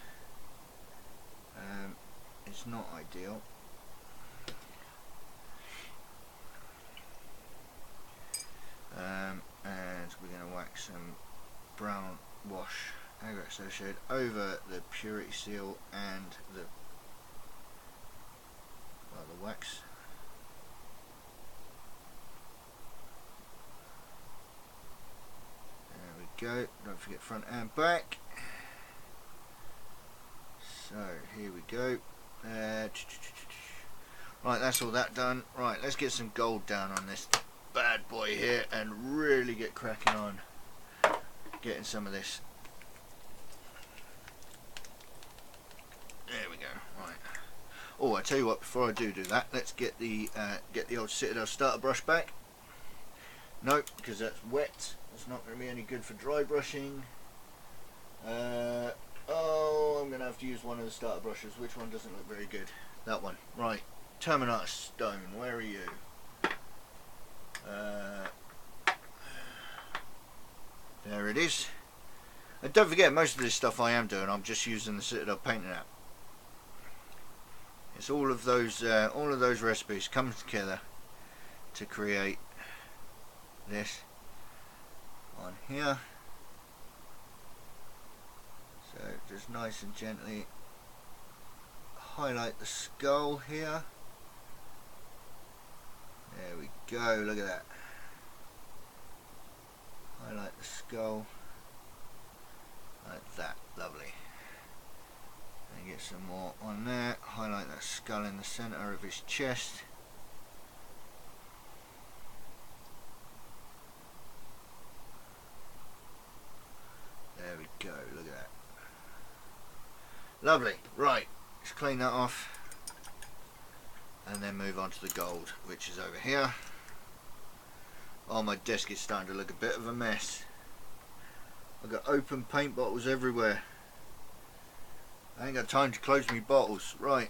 It's not ideal. And we're going to wax some brown wash, Agrax associated over the purity seal and the wax. There we go. Don't forget front and back. So here we go. Right, that's all that done. Right, let's get some gold down on this bad boy here and really get cracking on getting some of this. There we go. Right. Oh, I tell you what. Before I do that, let's get the old Citadel starter brush back. No, because that's wet. It's not going to be any good for dry brushing. Oh, I'm going to have to use one of the starter brushes. Which one doesn't look very good? That one. Right. Terminatus Stone. Where are you? There it is. And don't forget, most of this stuff I am doing, I'm just using the Citadel painting app. It's all of those recipes come together to create this on here. So just nice and gently highlight the skull here. There we go, look at that. Highlight the skull like that, lovely. And get some more on there. Highlight that skull in the center of his chest. There we go, look at that. Lovely. Right, let's clean that off and then move on to the gold, which is over here. Oh, my desk is starting to look a bit of a mess. I've got open paint bottles everywhere. I ain't got time to close my bottles. Right.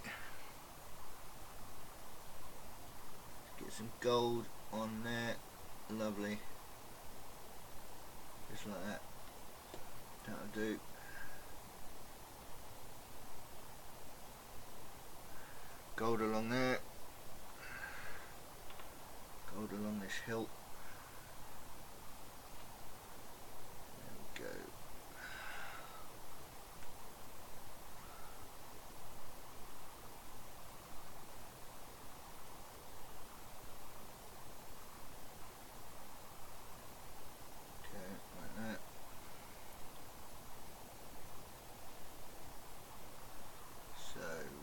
Get some gold on there. Lovely. Just like that. That'll do. Gold along there. Gold along this hilt. There we go.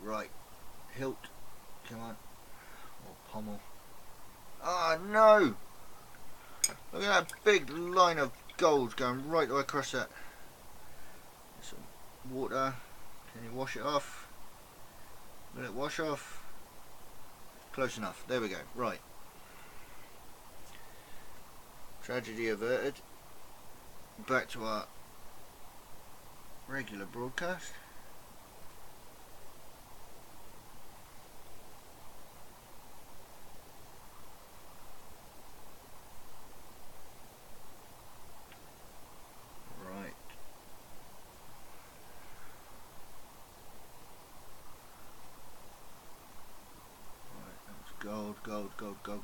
Right, hilt, come on, or pommel. Ah, no! Look at that big line of gold going right the way across that. Some water. Can you wash it off? Will it wash off? Close enough. There we go. Right. Tragedy averted. Back to our regular broadcast.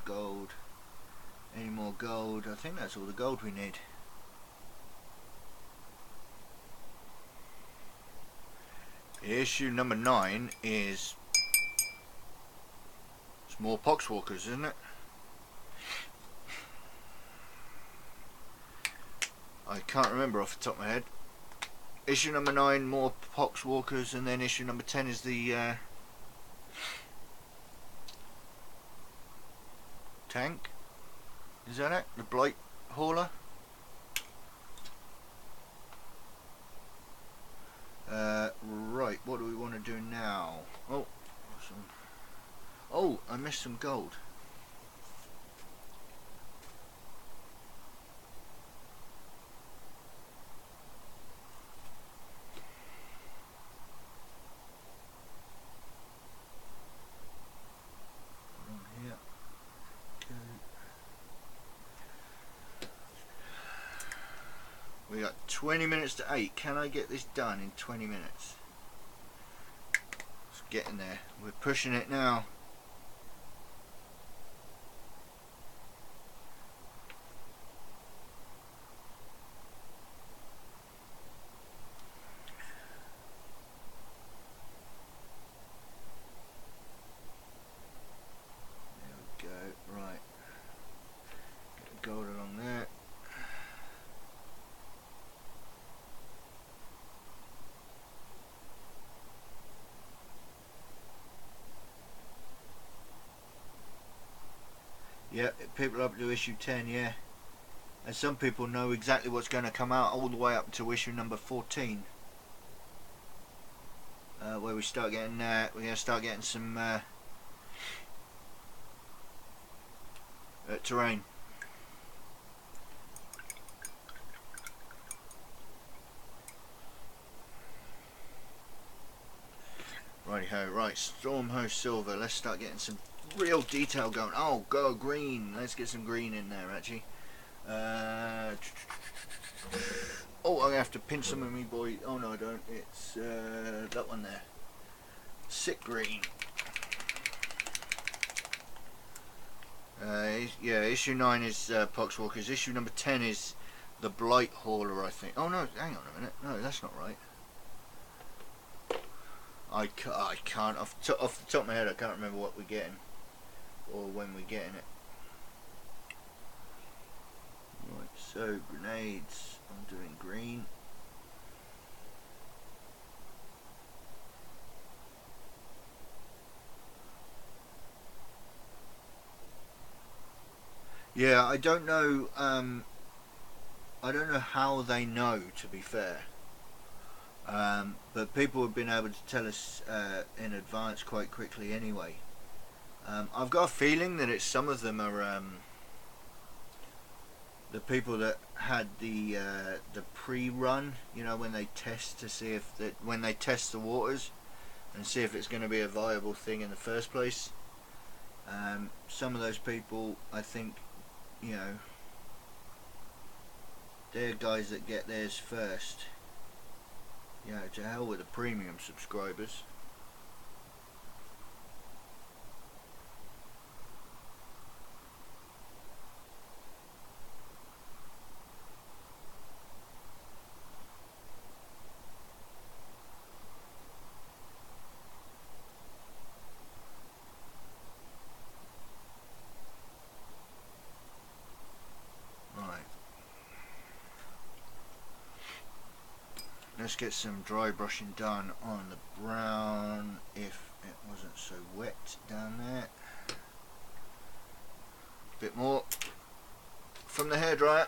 Gold. Any more gold? I think that's all the gold we need. Issue number 9 is it's more poxwalkers, isn't it? I can't remember off the top of my head. Issue number 9, more poxwalkers, and then issue number 10 is the tank. Is that it? The blight hauler? Right, what do we want to do now? Oh, awesome. Oh, I missed some gold. We got 20 minutes to 8. Can I get this done in 20 minutes? It's getting there. We're pushing it now. Yeah, people up to issue 10, yeah. And some people know exactly what's going to come out all the way up to issue number 14. Where we start getting, we're going to start getting some terrain. Righty-ho, right, Stormhost Silver, let's start getting some real detail going. Oh, go green, let's get some green in there actually. Oh, I have to pinch some of me, boy. Oh no, I don't. It's that one there. Sick green. Yeah, issue 9 is Poxwalkers. Issue number 10 is the Blight Hauler, I think. Oh no, hang on a minute. No, that's not right. I can't. Off the top of my head, I can't remember what we're getting or when we're getting it. Right, so grenades. I'm doing green. Yeah, I don't know. I don't know how they know, to be fair. But people have been able to tell us in advance quite quickly anyway. I've got a feeling that it's some of them are the people that had the pre-run, you know, when they test to see if that when they test the waters and see if it's going to be a viable thing in the first place. Some of those people, I think, you know, they're guys that get theirs first. You know, to hell with the premium subscribers. Right. Let's get some dry brushing done on the brown if it wasn't so wet down there. Bit more from the hairdryer.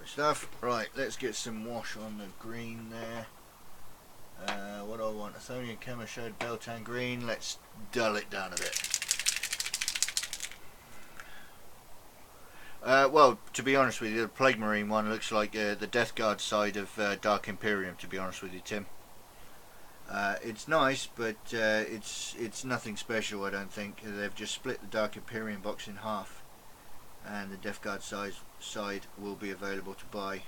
Stuff. Right, let's get some wash on the green there. What do I want? Athonian Camouflage Beltane green. Let's dull it down a bit. Well, to be honest with you, the Plague Marine one looks like the Death Guard side of Dark Imperium, to be honest with you, Tim. It's nice, but it's nothing special, I don't think. They've just split the Dark Imperium box in half, and the Death Guard side will be available to buy.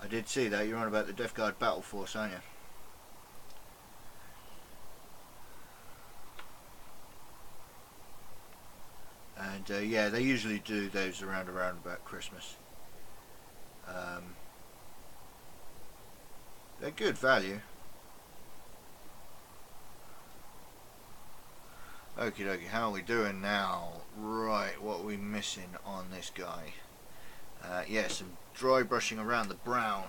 I did see that. You're on about the Death Guard Battle Force, aren't you? And yeah, they usually do those around about Christmas. They're good value. Okie dokie, how are we doing now? Right, what are we missing on this guy? Yeah, some dry brushing around the brown.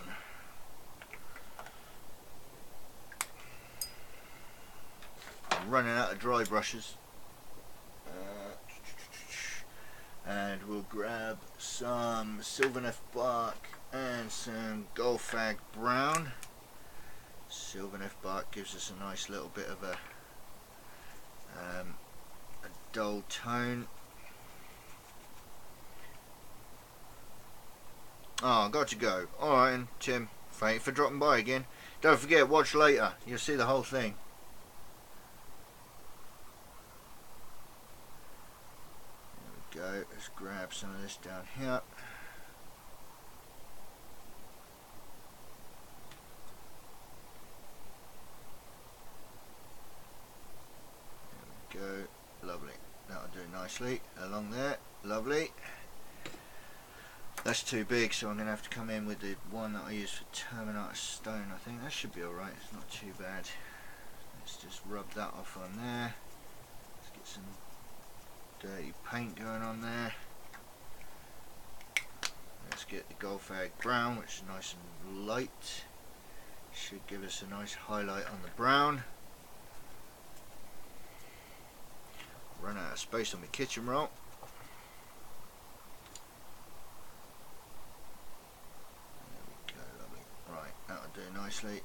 I'm running out of dry brushes. And we'll grab some Sylvaneth bark and some Goldfag brown. Sylvaneth bark gives us a nice little bit of a dull tone. Oh, got to go. Alright, and Tim, thank you for dropping by again. Don't forget, watch later. You'll see the whole thing. There we go. Let's grab some of this down here. There we go. Lovely. That'll do nicely along there. Lovely. That's too big, so I'm going to have to come in with the one that I use for Terminator Stone. I think that should be alright, it's not too bad. Let's just rub that off on there. Let's get some dirty paint going on there. Let's get the Goldfag Brown, which is nice and light. Should give us a nice highlight on the brown. Run out of space on my kitchen roll. There we go, lovely. Right, that'll do nicely.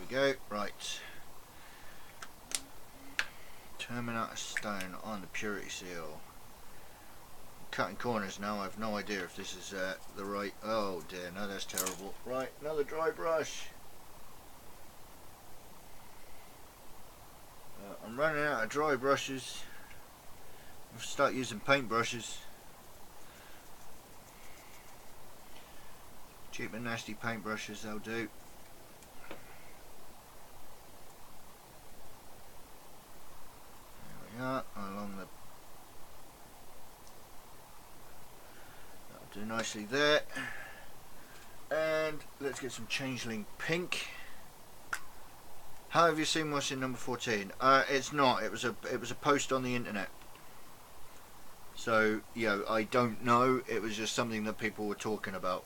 Go. Right, Terminator Stone on the Purity Seal. I'm cutting corners now. I have no idea if this is the right. Oh dear, no, that's terrible. Right, another dry brush. I'm running out of dry brushes. I'll start using paint brushes. Cheap and nasty paint brushes, they'll do. Along the, that'll do nicely there, and let's get some Changeling Pink. How have you seen what's in number 14? It's not. It was a post on the internet. So I don't know. It was just something that people were talking about,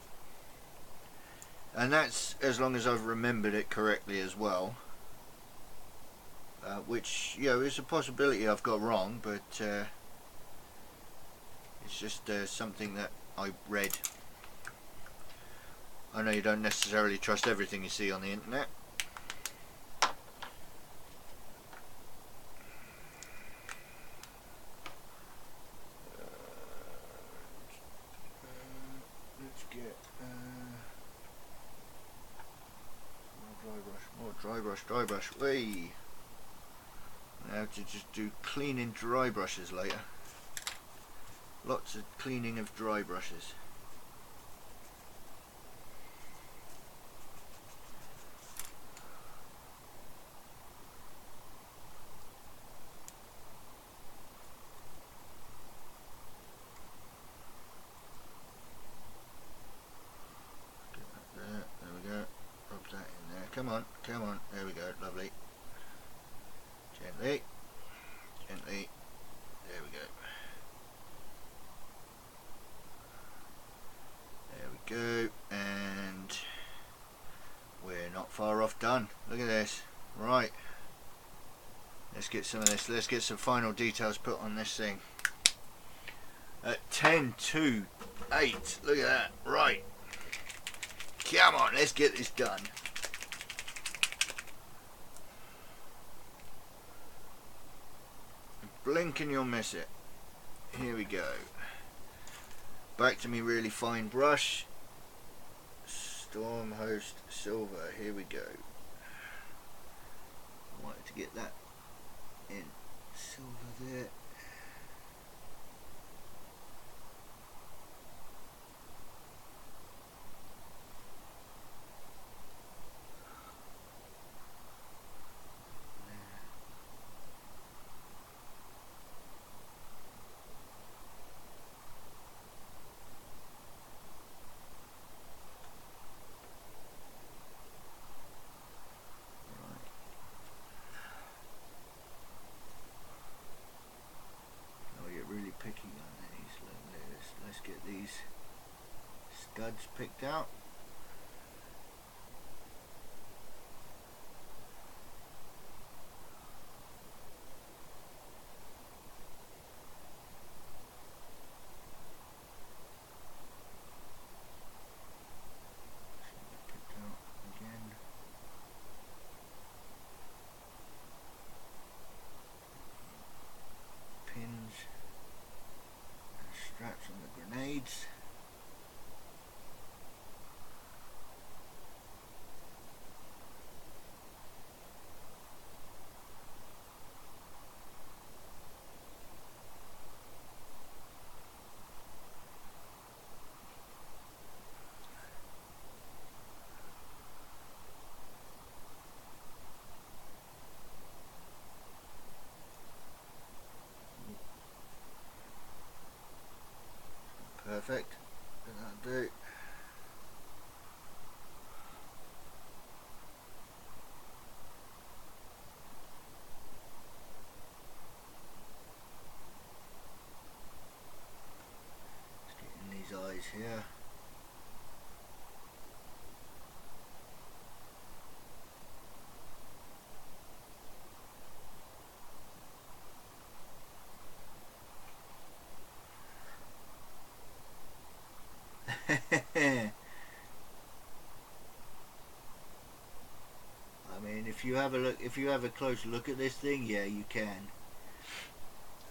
and that's as long as I've remembered it correctly as well. Which is a possibility I've got wrong, but it's just something that I read. I know you don't necessarily trust everything you see on the internet. Let's get more dry brush. Whee! I have to just do cleaning dry brushes later. Lots of cleaning of dry brushes. Get that there. There we go. Rub that in there. Come on, come on. There we go. Lovely. Gently, gently, there we go. There we go, and we're not far off done. Look at this. Right, let's get some of this, let's get some final details put on this thing. At 10 to 8, look at that. Right, come on, let's get this done. Blink and you'll miss it. Here we go. Back to me really fine brush. Stormhost Silver. Here we go. I wanted to get that in silver there. if you have a close look at this thing, yeah, you can.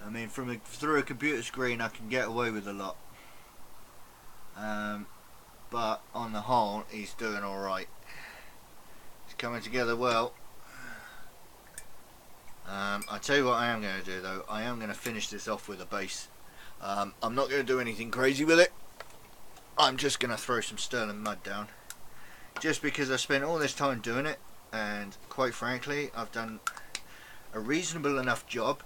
I mean, through a computer screen, I can get away with a lot. But on the whole, he's doing all right. It's coming together well. I tell you what I am going to do though. I am going to finish this off with a base. I'm not going to do anything crazy with it. I'm just going to throw some sterling mud down. Just because I spent all this time doing it, and quite frankly, I've done a reasonable enough job.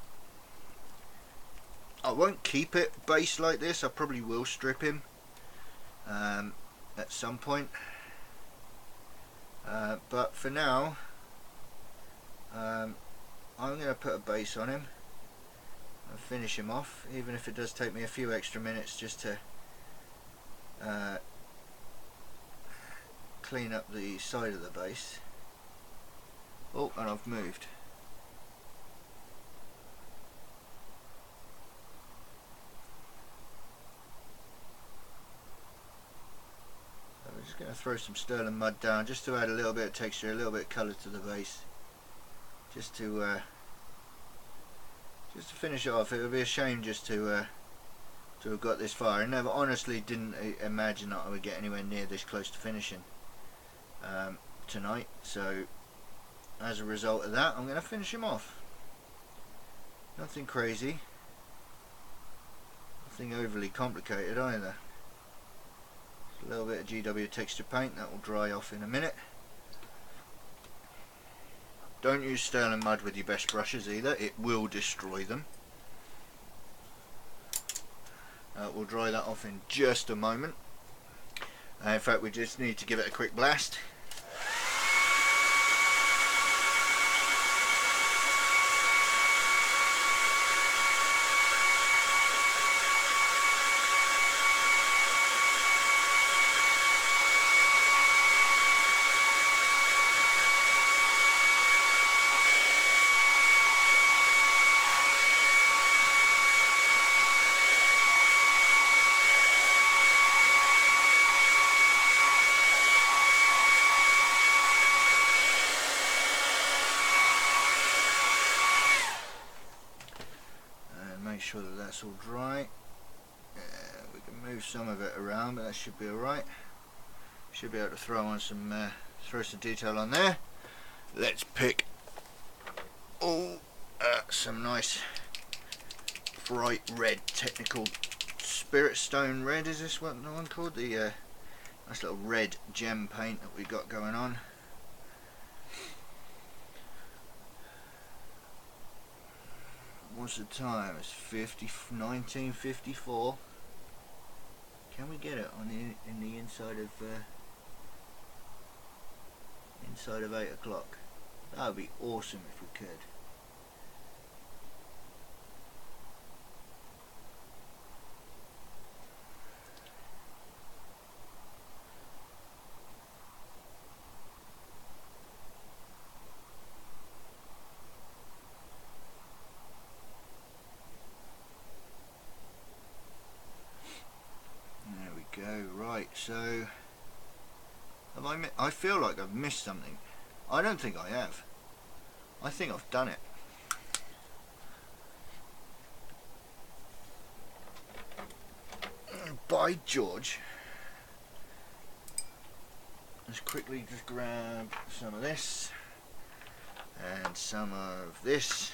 I won't keep it base like this. I probably will strip him at some point. But for now, I'm going to put a base on him and finish him off, even if it does take me a few extra minutes just to clean up the side of the base. Oh, and I've moved. I'm just going to throw some sterling mud down just to add a little bit of texture, a little bit of colour to the base, just to finish it off. It would be a shame just to have got this far. I never honestly didn't imagine that I would get anywhere near this close to finishing tonight. So as a result of that, I'm going to finish him off. Nothing crazy, nothing overly complicated either. A little bit of GW texture paint that will dry off in a minute. Don't use sterling mud with your best brushes either, it will destroy them. We'll dry that off in just a moment. In fact, we just need to give it a quick blast. Make sure that that's all dry. We can move some of it around, but that should be alright. Should be able to throw on some detail on there. Let's pick some nice bright red, technical spirit stone red. Is this what the one called? The nice little red gem paint that we got going on. What's the time? It's 1954. Can we get it on in the inside of 8 o'clock? That would be awesome if we could. Go right, so have I feel like I've missed something. I don't think I have. I think I've done it. By George, let's quickly just grab some of this and some of this.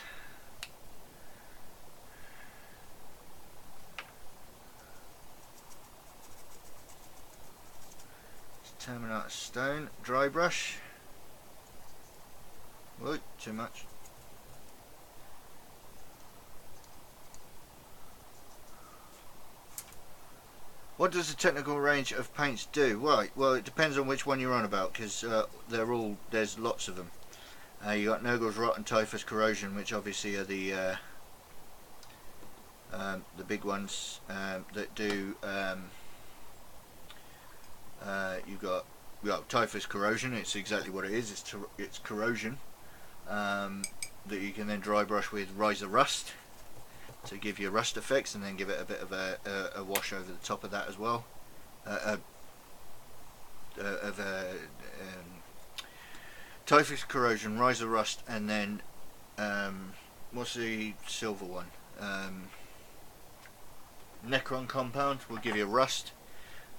Terminate stone, dry brush. Whoa, too much. What does the technical range of paints do? Right, well it depends on which one you're on about, because there's lots of them. You got Nurgle's Rot and Typhus Corrosion, which obviously are the big ones that do. You've got Typhus Corrosion. It's exactly what it is. It's corrosion that you can then dry brush with Reiver Rust to give you rust effects, and then give it a bit of a wash over the top of that as well. Typhus corrosion, rise of rust, and then what's the silver one? Necron compound will give you rust.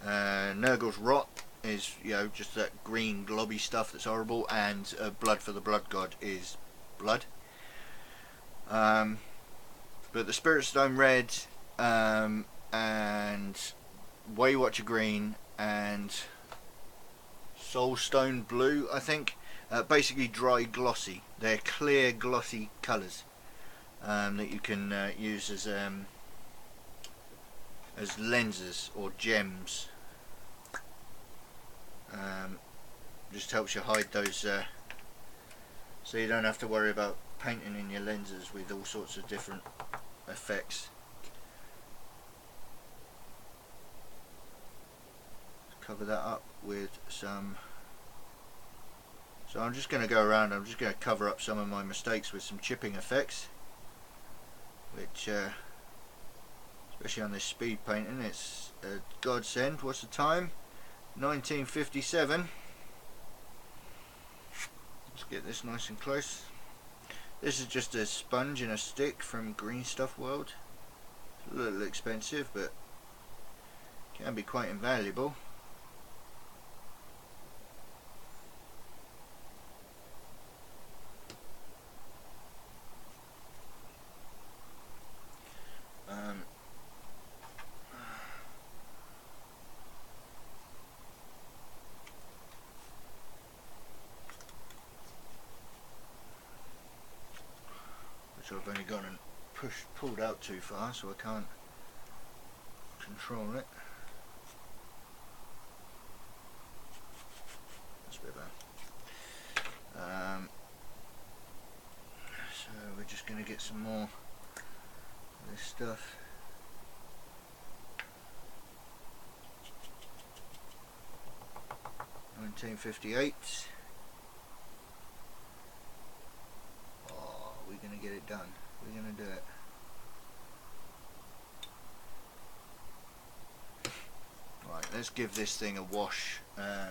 Nurgle's rot is, you know, just that green globby stuff that's horrible, and blood for the blood god is blood. But the Spirit Stone red, and Waywatcher green, and Soulstone blue, I think, basically dry glossy. They're clear glossy colours that you can use as lenses or gems. Just helps you hide those, so you don't have to worry about painting in your lenses with all sorts of different effects. Cover that up with some. So I'm just going to go around, I'm just going to cover up some of my mistakes with some chipping effects, which especially on this speed painting, it's a godsend. What's the time? 1957. Let's get this nice and close. This is just a sponge and a stick from Green Stuff World. It's a little expensive, but can be quite invaluable. Which I've only gone and pulled out too far, so I can't control it. That's a bit bad. So we're just going to get some more of this stuff. $1958. Oh, we're going to get it done. We're going to do it. Right, let's give this thing a wash, a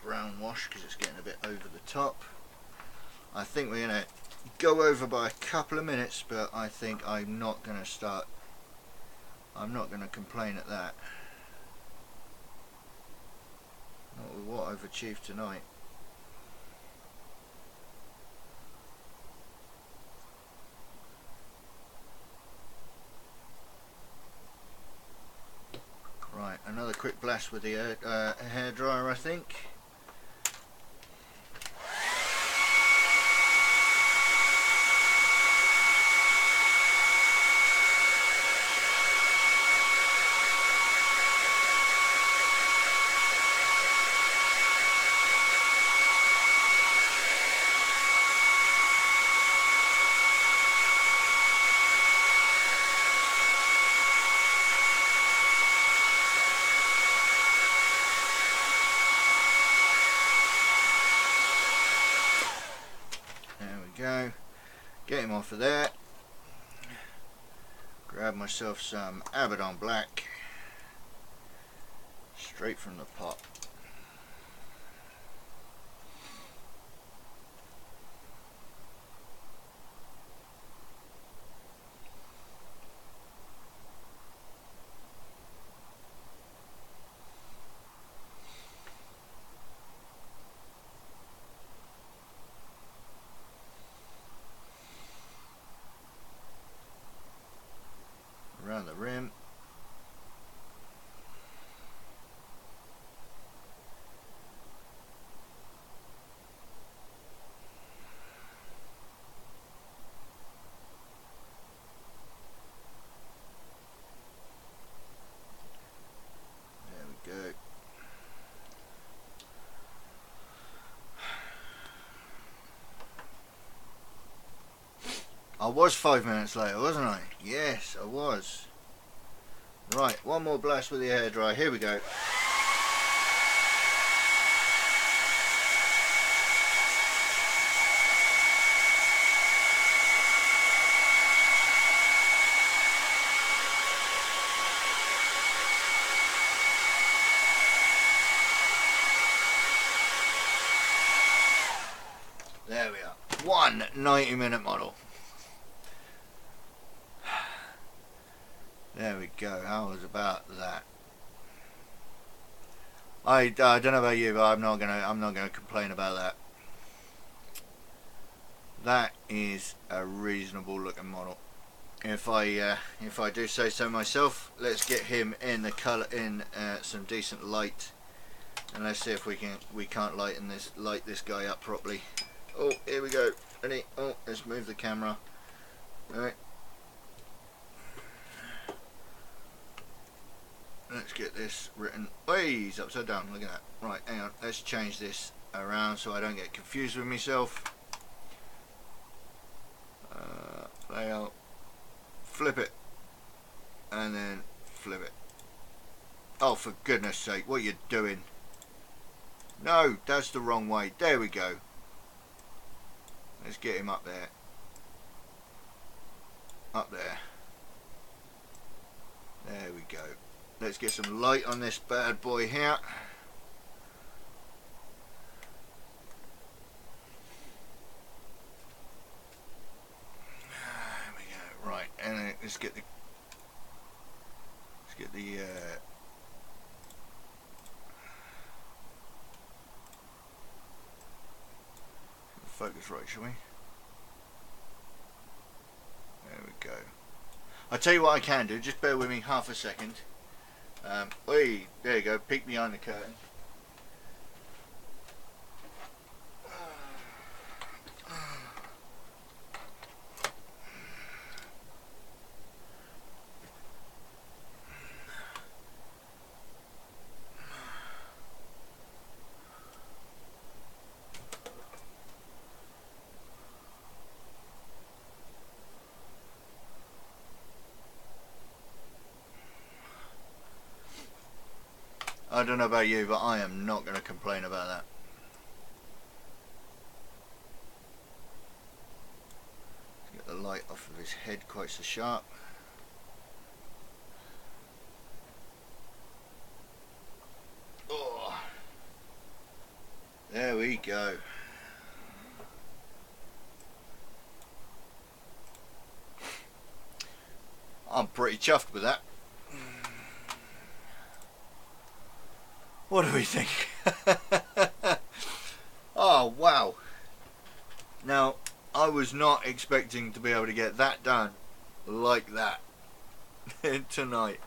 brown wash, because it's getting a bit over the top. I think we're going to go over by a couple of minutes, but I think I'm not going to complain at that. Not with what I've achieved tonight. Right, another quick blast with the hair dryer, I think. Go, get him off of there. Grab myself some Abaddon Black, straight from the pot. Around the rim. There we go. I was 5 minutes later, wasn't I? Yes, I was. Right, one more blast with the hairdryer. Here we go. There we are. One 90-minute model. There we go. How was about that? I don't know about you, but I'm not gonna complain about that. That is a reasonable looking model. If I do say so myself, let's get him in the color, in some decent light, and let's see if we can't light this guy up properly. Oh, here we go. Ready? Oh, let's move the camera. All right. Let's get this written. Hey, he's upside down. Look at that. Right, hang on. Let's change this around so I don't get confused with myself. Layout. Flip it. And then flip it. Oh, for goodness sake, what are you doing? No, that's the wrong way. There we go. Let's get him up there. Up there. There we go. Let's get some light on this bad boy here. There we go. Right, and then let's get the focus right, shall we? There we go. I'll tell you what I can do. Just bear with me half a second. Wait, there you go. Peek behind the curtain. I don't know about you, but I am not going to complain about that. Get the light off of his head quite so sharp. Oh, there we go. I'm pretty chuffed with that. What do we think? Oh, wow. Now, I was not expecting to be able to get that done like that tonight.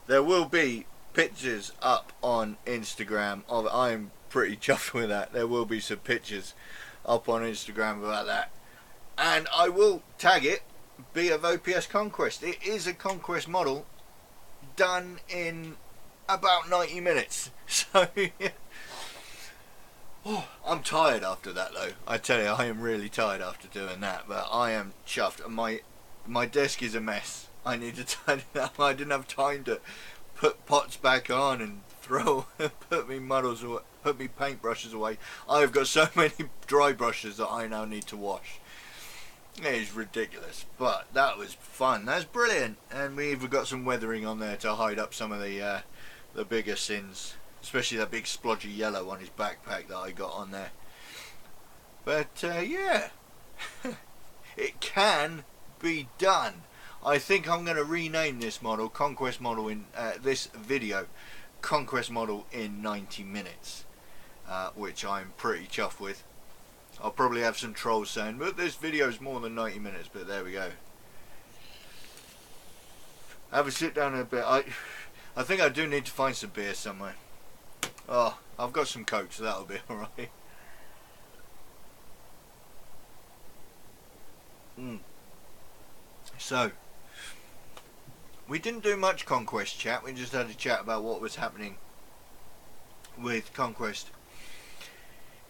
There will be pictures up on Instagram of it. I'm pretty chuffed with that. There will be some pictures up on Instagram about that. And I will tag it, Be of OPS Conquest. It is a Conquest model done in about 90 minutes. So, yeah. Oh, I'm tired after that though. I tell you, I am really tired after doing that. But I am chuffed. My desk is a mess. I need to tidy it up. I didn't have time to put pots back on and put me models away, put me paintbrushes away. I've got so many dry brushes that I now need to wash. It is ridiculous, but that was fun. That's brilliant, and we even got some weathering on there to hide up some of the bigger sins, especially that big splodgy yellow on his backpack that I got on there. But yeah, it can be done. I think I'm going to rename this model Conquest Model in this video, Conquest Model in 90 minutes, which I'm pretty chuffed with. I'll probably have some trolls saying, but this video is more than 90 minutes, but there we go. Have a sit down a bit. I think I do need to find some beer somewhere. Oh, I've got some Coke, so that'll be alright. So, we didn't do much Conquest chat. We just had a chat about what was happening with Conquest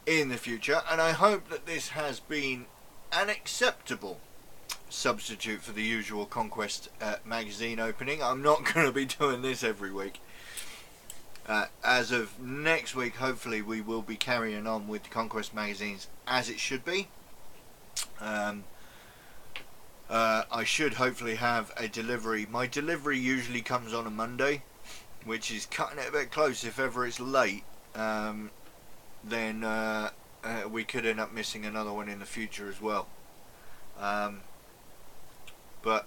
in the future, and I hope that this has been an acceptable substitute for the usual Conquest magazine opening. I'm not going to be doing this every week. As of next week, hopefully we will be carrying on with the Conquest magazines as it should be. I should hopefully have a delivery. My delivery usually comes on a Monday, which is cutting it a bit close if ever it's late. then we could end up missing another one in the future as well. But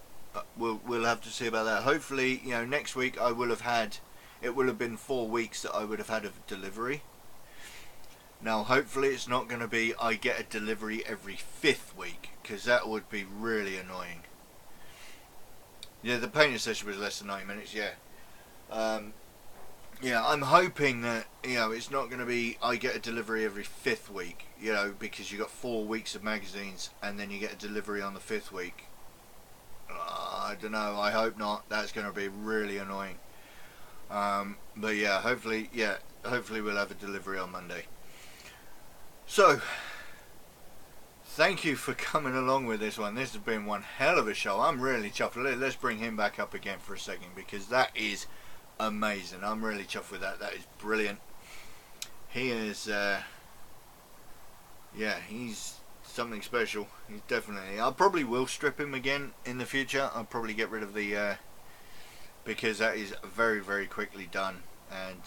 we'll have to see about that. Hopefully, next week it will have been 4 weeks that I would have had a delivery. Now, hopefully it's not going to be I get a delivery every 5th week, because that would be really annoying. Yeah, the painting session was less than 9 minutes, yeah. Yeah, I'm hoping that, it's not going to be I get a delivery every 5th week, because you got 4 weeks of magazines and then you get a delivery on the 5th week. I don't know, I hope not. That's going to be really annoying. But yeah, hopefully we'll have a delivery on Monday. So, thank you for coming along with this one. This has been one hell of a show. I'm really chuffed. Let's bring him back up again for a second, because that is amazing. I'm really chuffed with that. That is brilliant. He is, he's something special. He's definitely. I probably will strip him again in the future. I'll probably get rid of the, because that is very, very quickly done. And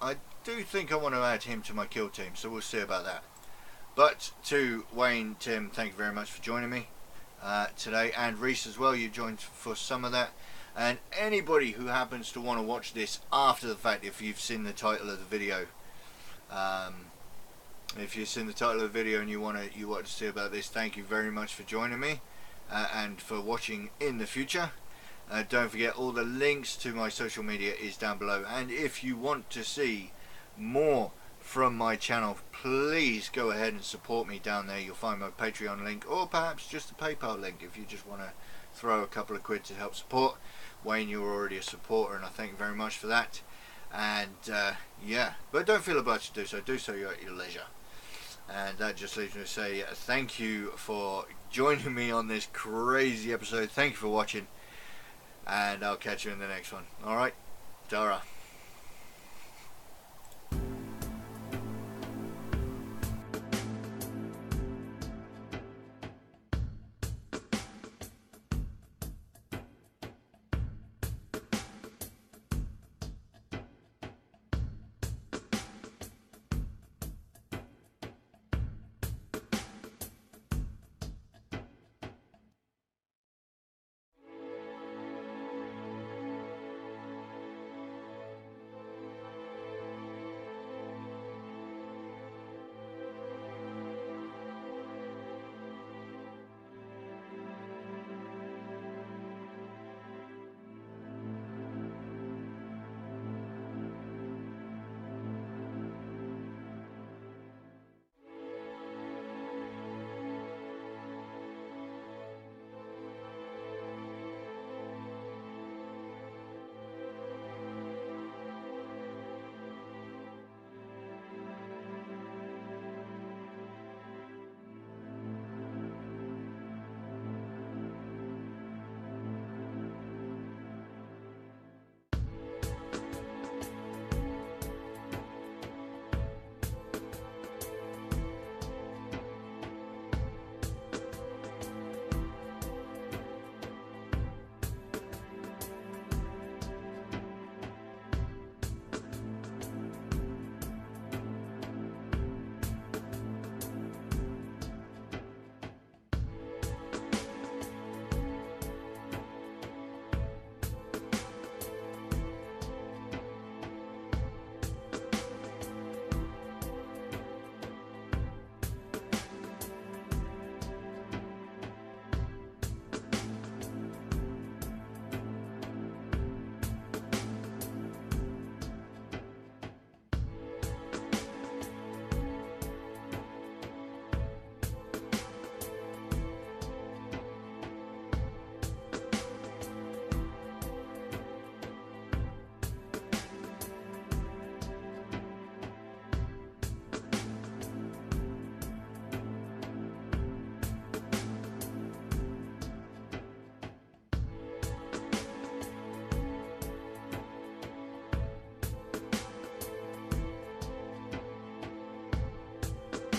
I do think I want to add him to my kill team, so we'll see about that. But to Wayne, Tim, thank you very much for joining me today, and Reese as well. You joined for some of that. And anybody who happens to want to watch this after the fact, if you've seen the title of the video, and you want to see about this, thank you very much for joining me and for watching in the future. Don't forget, all the links to my social media is down below, and if you want to see more from my channel, please go ahead and support me down there. You'll find my Patreon link, or perhaps just a PayPal link if you just want to throw a couple of quid to help support. Wayne, you're already a supporter, and I thank you very much for that. And yeah, but don't feel obliged to do so. Do so at your leisure. And that just leaves me to say thank you for joining me on this crazy episode. Thank you for watching, and I'll catch you in the next one. Alright, Tara.